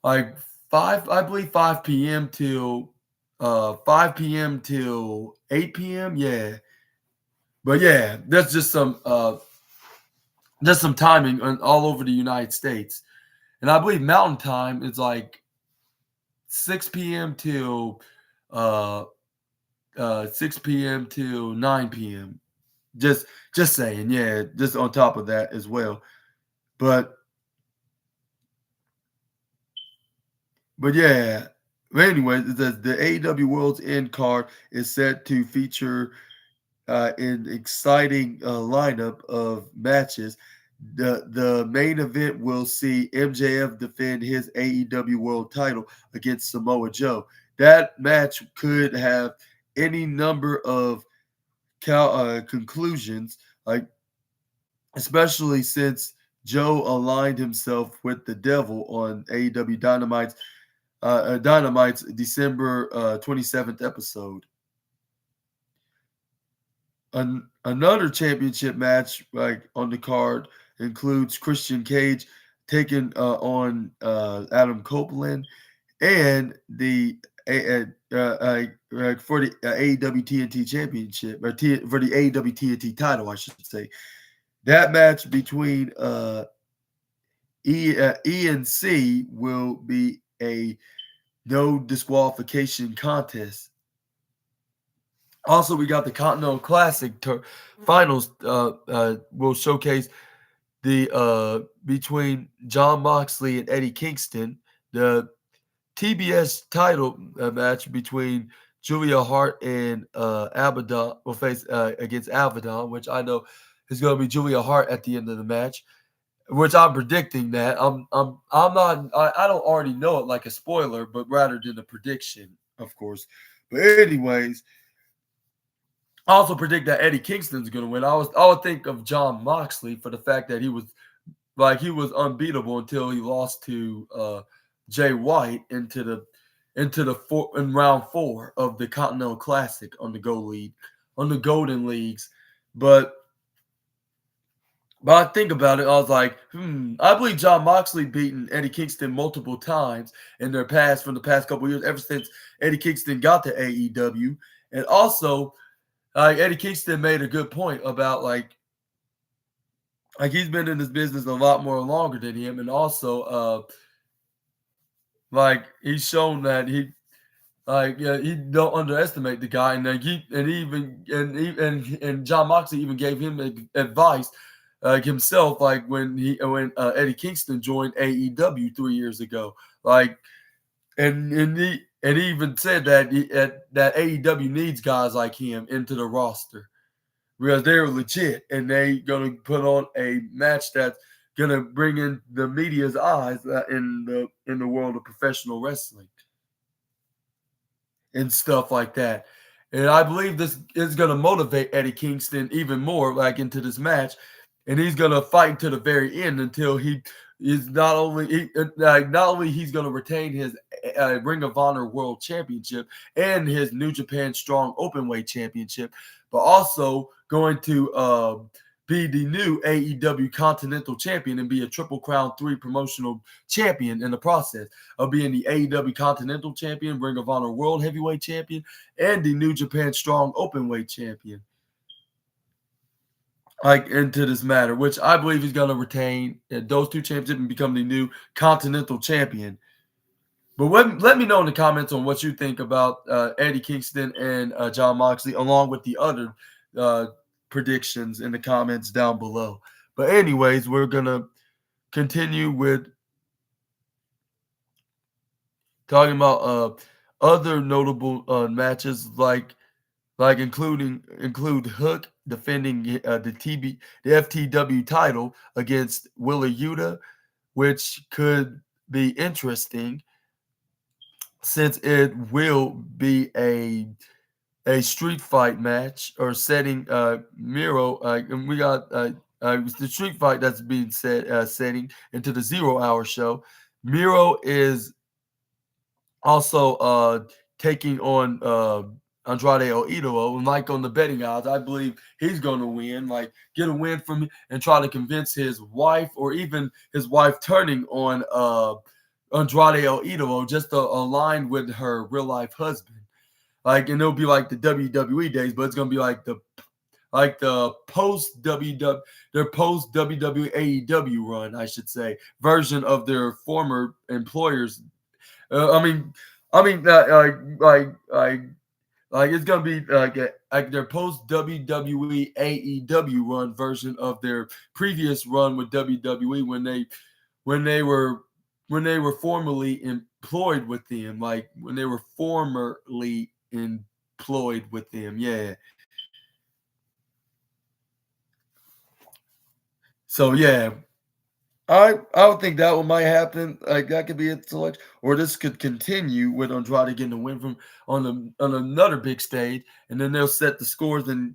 like 5 I believe 5 p.m. till 5 p.m. till 8 p.m. Yeah. But yeah, that's just some timing all over the United States. And I believe Mountain Time is like 6 p.m. till 6 p.m. till 9 p.m. Just saying, yeah, just on top of that as well. But yeah. But anyway, the AEW World's End card is set to feature an exciting lineup of matches. The main event will see MJF defend his AEW World title against Samoa Joe. That match could have any number of conclusions, like especially since Joe aligned himself with the devil on AEW Dynamite's December 27th episode. Another championship match like on the card includes Christian Cage taking on Adam Copeland and for the AEW TNT Championship, or for the AEW TNT title, I should say. That match between E and C will be a no disqualification contest. Also, we got the Continental Classic finals will showcase the between Jon Moxley and Eddie Kingston. The TBS title match between Julia Hart and Abaddon will face against Abaddon, which I know is going to be Julia Hart at the end of the match. Which I'm predicting that I'm not I don't already know it like a spoiler, but rather than a prediction, of course. But anyways, I also predict that Eddie Kingston's going to win. I would think of Jon Moxley for the fact that he was unbeatable until he lost to Jay White in round 4 of the Continental Classic on the Golden Leagues. But I think about it, I was like, I believe Jon Moxley beaten Eddie Kingston multiple times in the past couple of years, ever since Eddie Kingston got to AEW. And also, Eddie Kingston made a good point about like he's been in this business a lot more longer than him, and also he's shown that he don't underestimate the guy, and and Jon Moxley even gave him advice himself, like when Eddie Kingston joined AEW 3 years ago, and he even said that that AEW needs guys like him into the roster because they're legit and they gonna put on a match that's gonna bring in the media's eyes in the world of professional wrestling and stuff like that. And I believe this is gonna motivate Eddie Kingston even more, like into this match, and he's gonna fight to the very end until he is not only he's gonna retain his Ring of Honor World Championship and his New Japan Strong Openweight Championship, but also going to be the new AEW Continental Champion and be a Triple Crown 3 promotional champion in the process of being the AEW Continental Champion, Ring of Honor World Heavyweight Champion, and the New Japan Strong Openweight Champion. Like into this matter, which I believe he's going to retain those two championships and become the new Continental Champion. But let me know in the comments on what you think about Eddie Kingston and Jon Moxley, along with the other predictions in the comments down below. But anyways, we're going to continue with talking about other notable matches like include Hook defending the FTW title against Wheeler Yuta, which could be interesting since it will be a street fight match or setting Miro. And we got the street fight that's being setting into the 0 Hour show. Miro is also taking on Andrade El Idolo, and like on the betting odds, I believe he's going to win, like get a win from me and try to convince his wife or even his wife turning on Andrade El Idolo just to align with her real life husband. Like, and it'll be like the WWE days, but it's going to be like the post WWE, their post WWE AEW run, I should say, version of their former employers. Like it's gonna be like their post WWE AEW run version of their previous run with WWE when they were formerly employed with them, like when they were formerly employed with them. Yeah. So yeah. I would think that one might happen. Like that could be a selection, or this could continue with Andrade getting a win from on another big stage, and then they'll set the scores and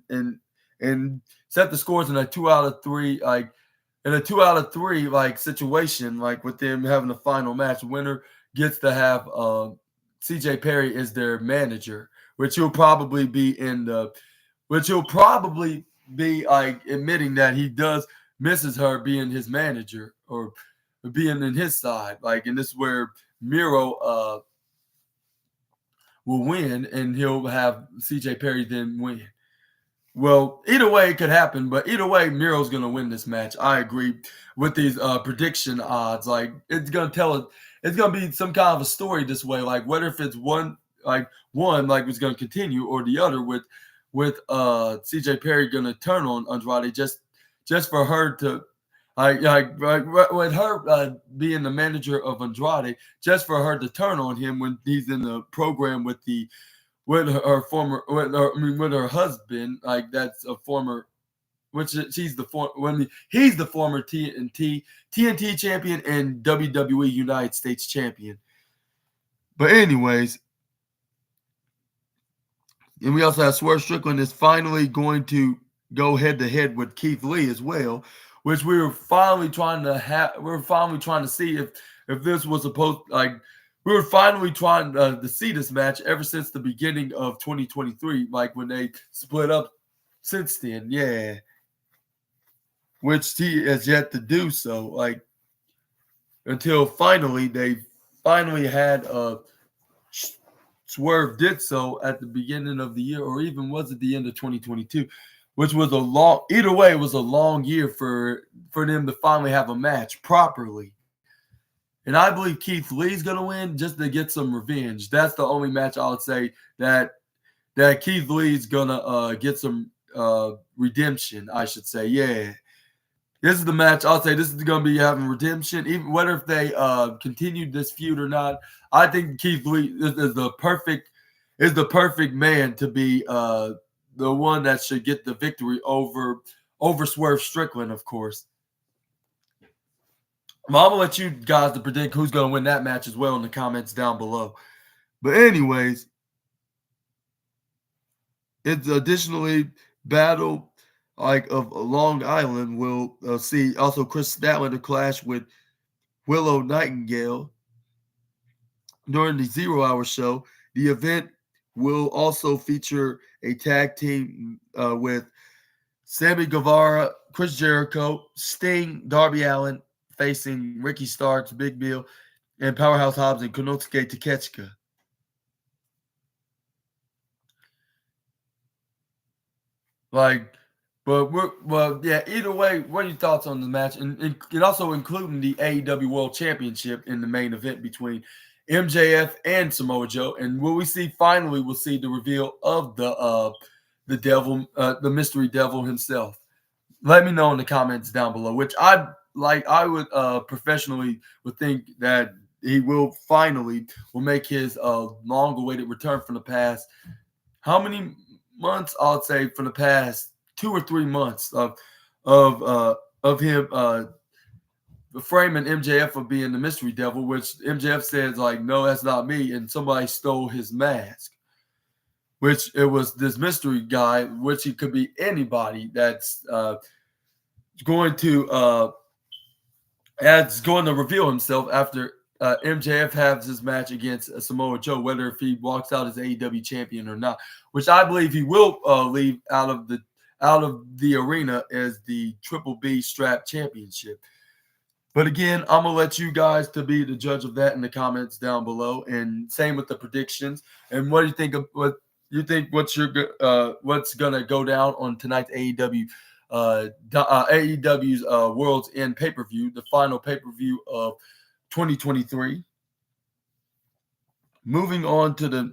set the scores in a 2 out of 3, like in a 2 out of 3 like situation, like with them having the final match. The winner gets to have CJ Perry is their manager, which he'll probably be like admitting that he does misses her being his manager or being in his side. Like, and this is where Miro will win and he'll have CJ Perry then win. Well, either way it could happen, but either way, Miro's going to win this match. I agree with these prediction odds. Like, it's going to it's going to be some kind of a story this way. Like, whether if it's one was going to continue or the other with CJ Perry going to turn on Andrade just for her to, with her being the manager of Andrade, just for her to turn on him when he's in the program with her husband, like that's a former, which he's the former TNT champion and WWE United States champion. But anyways, and we also have Swerve Strickland is finally going to go head to head with Keith Lee as well, which we were finally trying to see if this was supposed, like, we were finally trying to see this match ever since the beginning of 2023, like when they split up since then, yeah. Which he has yet to do so, like, until finally they had Swerve did so at the beginning of the year, or even was it the end of 2022, which was either way, it was a long year for them to finally have a match properly. And I believe Keith Lee's going to win just to get some revenge. That's the only match I would say that Keith Lee's going to get some redemption, I should say. Yeah. This is the match. I'll say this is going to be having redemption. Even whether if they continue this feud or not, I think Keith Lee is the perfect man to be the one that should get the victory over Swerve Strickland, of course. Well, I'm gonna let you guys to predict who's gonna win that match as well in the comments down below. But anyways, it's additionally battle like of Long Island will see also Chris Statlander clash with Willow Nightingale during the 0 Hour show. The event will also feature a tag team with Sammy Guevara, Chris Jericho, Sting, Darby Allin facing Ricky Starks, Big Bill, and Powerhouse Hobbs and Konosuke Takeshita. Like, but yeah. Either way, what are your thoughts on the match, and also including the AEW World Championship in the main event between MJF and Samoa Joe, and will we see finally? We'll see the reveal of the devil, the mystery devil himself. Let me know in the comments down below. Which I like. I would professionally would think that he will finally will make his long-awaited return from the past. How many months? I would say from the past 2 or 3 months of him framing MJF for being the mystery devil, which MJF says like, no, that's not me, and somebody stole his mask. Which it was this mystery guy, which he could be anybody that's going to reveal himself after MJF has his match against Samoa Joe, whether if he walks out as AEW champion or not, which I believe he will leave out of the arena as the Triple B Strap Championship. But again, I'm gonna let you guys to be the judge of that in the comments down below, and same with the predictions. And what do you think of what you think? What's gonna go down on tonight's AEW? AEW's World's End pay-per-view, the final pay-per-view of 2023. Moving on to the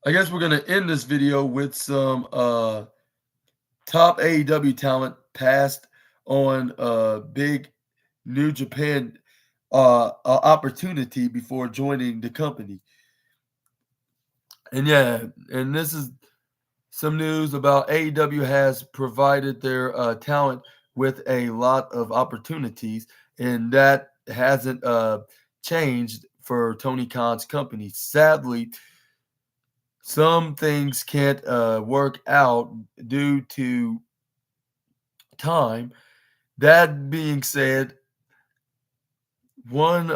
I guess we're gonna end this video with some top AEW talent passed on big New Japan opportunity before joining the company. And yeah, and this is some news about AEW has provided their talent with a lot of opportunities, and that hasn't changed for Tony Khan's company. Sadly, some things can't work out due to time. That being said, one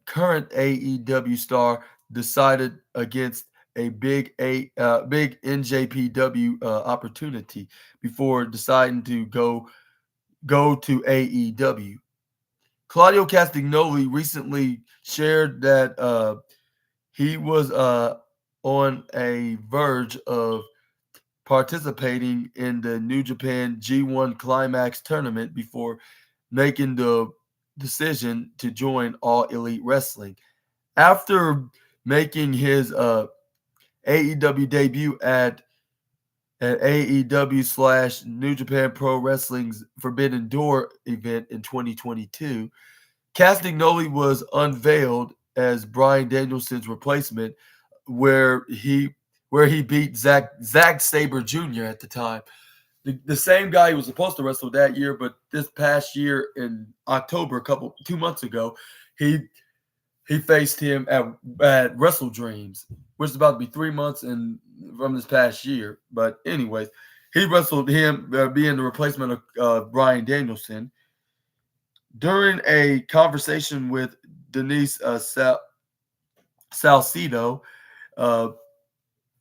current AEW star decided against a big NJPW opportunity before deciding to go to AEW. Claudio Castagnoli recently shared that he was on a verge of participating in the New Japan G1 Climax tournament before making the decision to join All Elite Wrestling. After making his AEW debut at AEW / New Japan Pro Wrestling's Forbidden Door event in 2022, Castagnoli was unveiled as Bryan Danielson's replacement, where he beat Zack Sabre Jr. at the time. The same guy who was supposed to wrestle that year, but this past year in October, 2 months ago, he faced him at Wrestle Dreams, which is about to be 3 months from this past year. But anyways, he wrestled him being the replacement of Bryan Danielson. During a conversation with Denise Salcido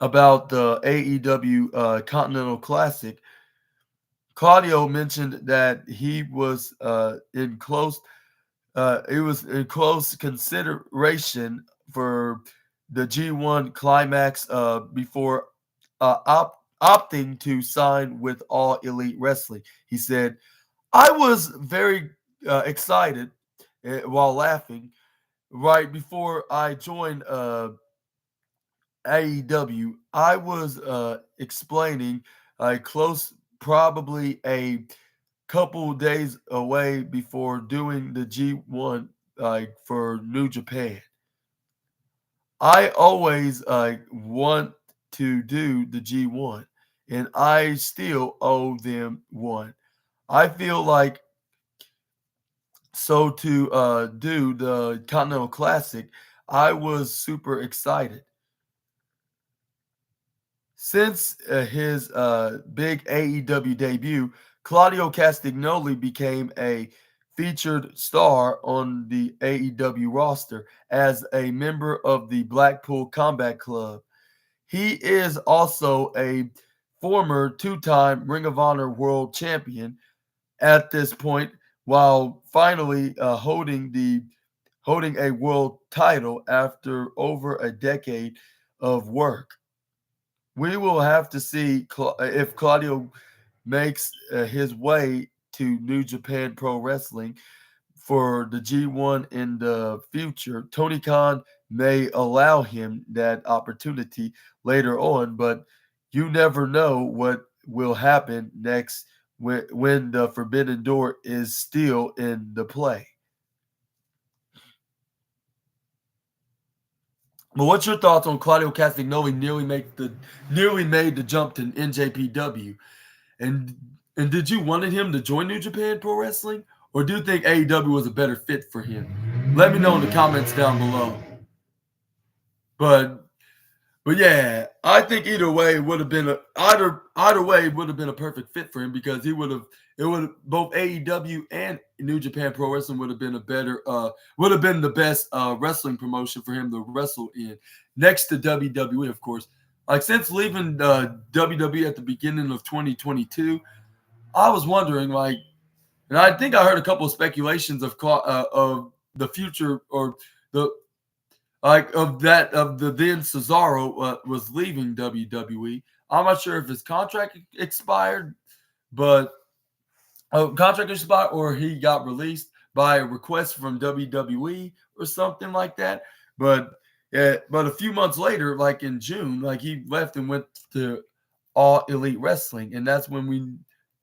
about the AEW Continental Classic, Claudio mentioned that he was in close consideration for the G1 Climax before opting to sign with All Elite Wrestling. He said, I was very excited while laughing right before I joined AEW, I was explaining probably a couple days away before doing the G1 for New Japan. I always want to do the G1, and I still owe them one. I feel like to do the Continental Classic, I was super excited. Since his big AEW debut, Claudio Castagnoli became a featured star on the AEW roster as a member of the Blackpool Combat Club. He is also a former two-time Ring of Honor World Champion at this point, while finally holding a world title after over a decade of work. We will have to see if Claudio makes his way to New Japan Pro Wrestling for the G1 in the future. Tony Khan may allow him that opportunity later on, but you never know what will happen next when the Forbidden Door is still in the play. But what's your thoughts on Claudio Castagnoli nearly made the jump to NJPW? And did you wanted him to join New Japan Pro Wrestling, or do you think AEW was a better fit for him? Let me know in the comments down below. But yeah, I think either way would have been either way would have been a perfect fit for him, because both AEW and New Japan Pro Wrestling would have been the best wrestling promotion for him to wrestle in, next to WWE, of course. Like, since leaving WWE at the beginning of 2022, I was wondering, and I think I heard a couple of speculations of the future, or the of the then Cesaro was leaving WWE. I'm not sure if his contract expired, but or he got released by a request from WWE or something like that. But a few months later, like in June, he left and went to All Elite Wrestling, and that's when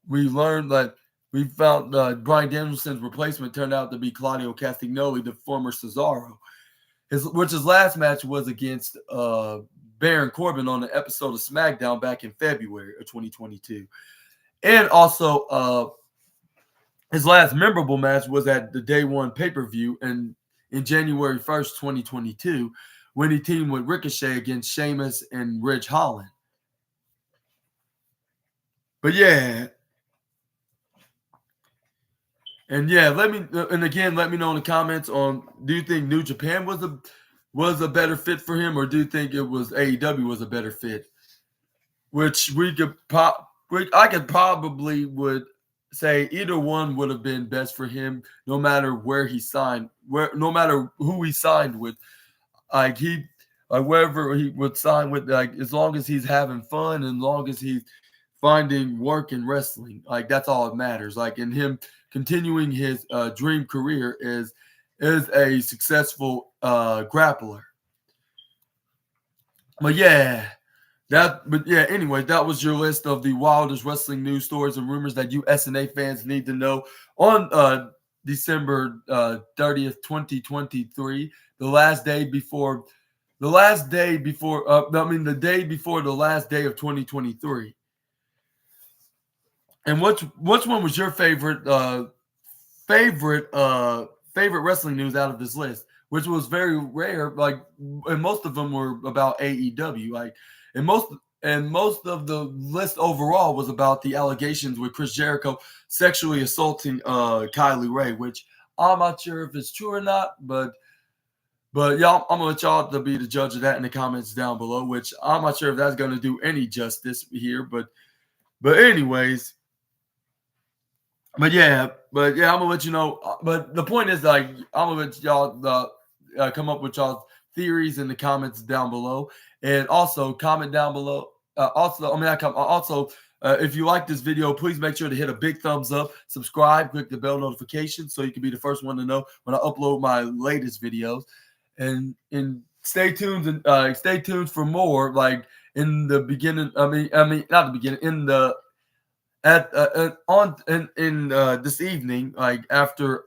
we learned that we found Bryan Danielson's replacement turned out to be Claudio Castagnoli, the former Cesaro. His last match was against Baron Corbin on an episode of SmackDown back in February of 2022. And also, his last memorable match was at the Day One pay-per-view in January 1st, 2022, when he teamed with Ricochet against Sheamus and Ridge Holland. But yeah. And yeah, let me know in the comments on, do you think New Japan was a better fit for him, or do you think it was AEW was a better fit? Which I could probably would say either one would have been best for him, no matter where he signed, no matter who he signed with. Wherever he would sign with, as long as he's having fun and as long as he's finding work in wrestling, that's all that matters. In him continuing his dream career is a successful grappler. Anyway, that was your list of the wildest wrestling news, stories, and rumors that you SNA fans need to know on December 30th, 2023, the day before the last day of 2023. And which one was your favorite wrestling news out of this list? Which was very rare, and most of them were about AEW. And most of the list overall was about the allegations with Chris Jericho sexually assaulting Kylie Ray, which I'm not sure if it's true or not, but y'all, I'm gonna let y'all to be the judge of that in the comments down below, which I'm not sure if that's gonna do any justice here, but anyways. I'm gonna let you know. But the point is, I'm gonna let y'all come up with y'all theories in the comments down below, and also comment down below. If you like this video, please make sure to hit a big thumbs up, subscribe, click the bell notification so you can be the first one to know when I upload my latest videos. And stay tuned and stay tuned for more. Like in the beginning, I mean, not the beginning. In the on in this evening, like after.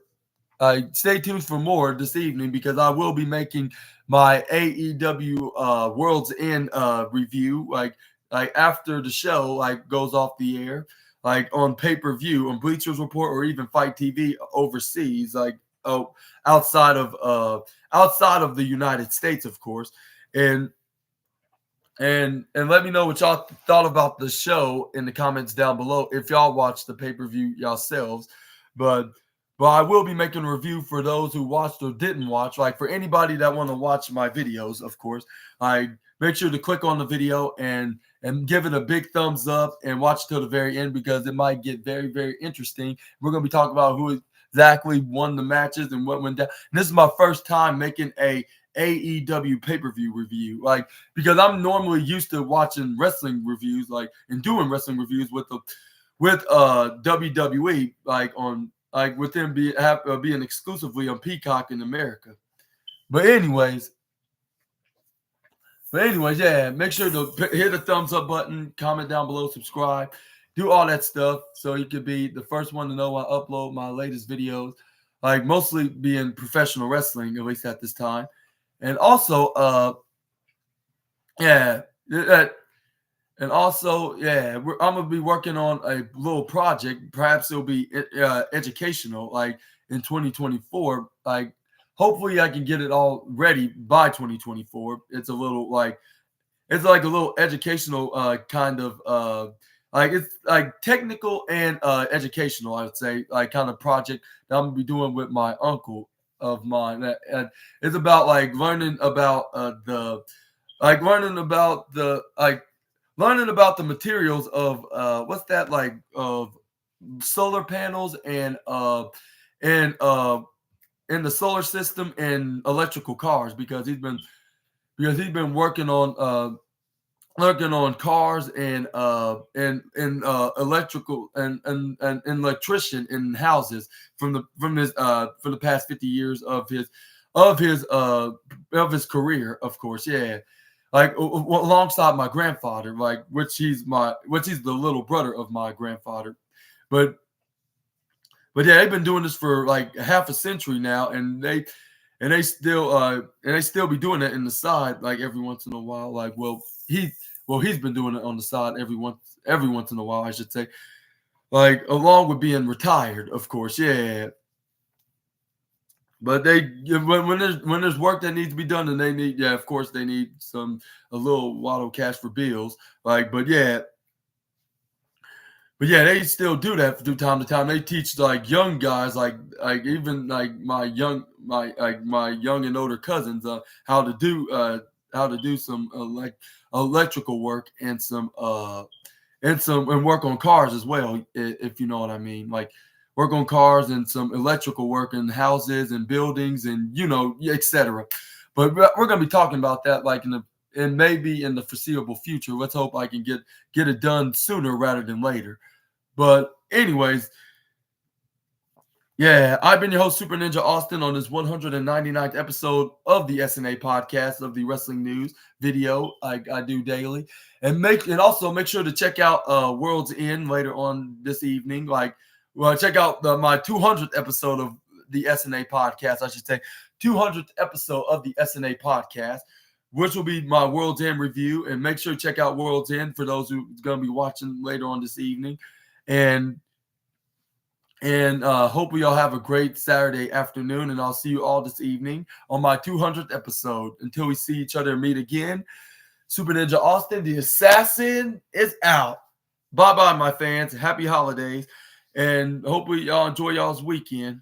Stay tuned for more this evening because I will be making my AEW World's End review. Like after the show like goes off the air, like on pay-per-view on Bleachers Report or even Fight TV overseas, like outside of the United States, of course. And let me know what y'all thought about the show in the comments down below if y'all watched the pay-per-view yourselves. But I will be making a review for those who watched or didn't watch. Like for anybody that want to watch my videos, of course, I make sure to click on the video and give it a big thumbs up and watch till the very end because it might get very, very interesting. We're going to be talking about who exactly won the matches and what went down. And this is my first time making a AEW pay-per-view review, like because I'm normally used to watching wrestling reviews, like and doing wrestling reviews with WWE, like with them being exclusively on Peacock in America. But anyways, yeah, make sure to hit the thumbs up button, comment down below, subscribe, do all that stuff so you could be the first one to know when I upload my latest videos, like mostly being professional wrestling, at least at this time. And also, I'm gonna be working on a little project. Perhaps it'll be educational, like in 2024. Like, hopefully, I can get it all ready by 2024. It's like a little educational kind of like it's like technical and educational. I would say like kind of project that I'm gonna be doing with my uncle of mine. And it's about like learning about the materials of what's that like of solar panels and in the solar system and electrical cars because he's been working on cars and electrical and electrician in houses from the past 50 years of his career, of course. Yeah, like alongside my grandfather, like which he's the little brother of my grandfather. But yeah, they've been doing this for like half a century now, and they still be doing it in the side like every once in a while. Like he's been doing it on the side every once in a while, I should say. Like along with being retired, of course. Yeah. But when there's work that needs to be done, and they need a little wad of cash for bills. Like, but yeah, they still do that from time to time. They teach like young guys, like even like my young and older cousins, how to do some electrical work and work on cars as well, if you know what I mean. Like work on cars and some electrical work in houses and buildings and etc. But we're gonna be talking about that like maybe in the foreseeable future. Let's hope I can get it done sooner rather than later. But anyways, yeah, I've been your host, Super Ninja Austin, on this 199th episode of the SNA podcast of the wrestling news video I do daily. And also make sure to check out World's End later on this evening. Check out my 200th episode of the SNA podcast, I should say. 200th episode of the SNA podcast, which will be my World's End review. And make sure to check out World's End for those who are going to be watching later on this evening. And hopefully y'all have a great Saturday afternoon, and I'll see you all this evening on my 200th episode. Until we see each other and meet again, Super Ninja Austin, the assassin, is out. Bye-bye, my fans. Happy holidays, and hopefully y'all enjoy y'all's weekend.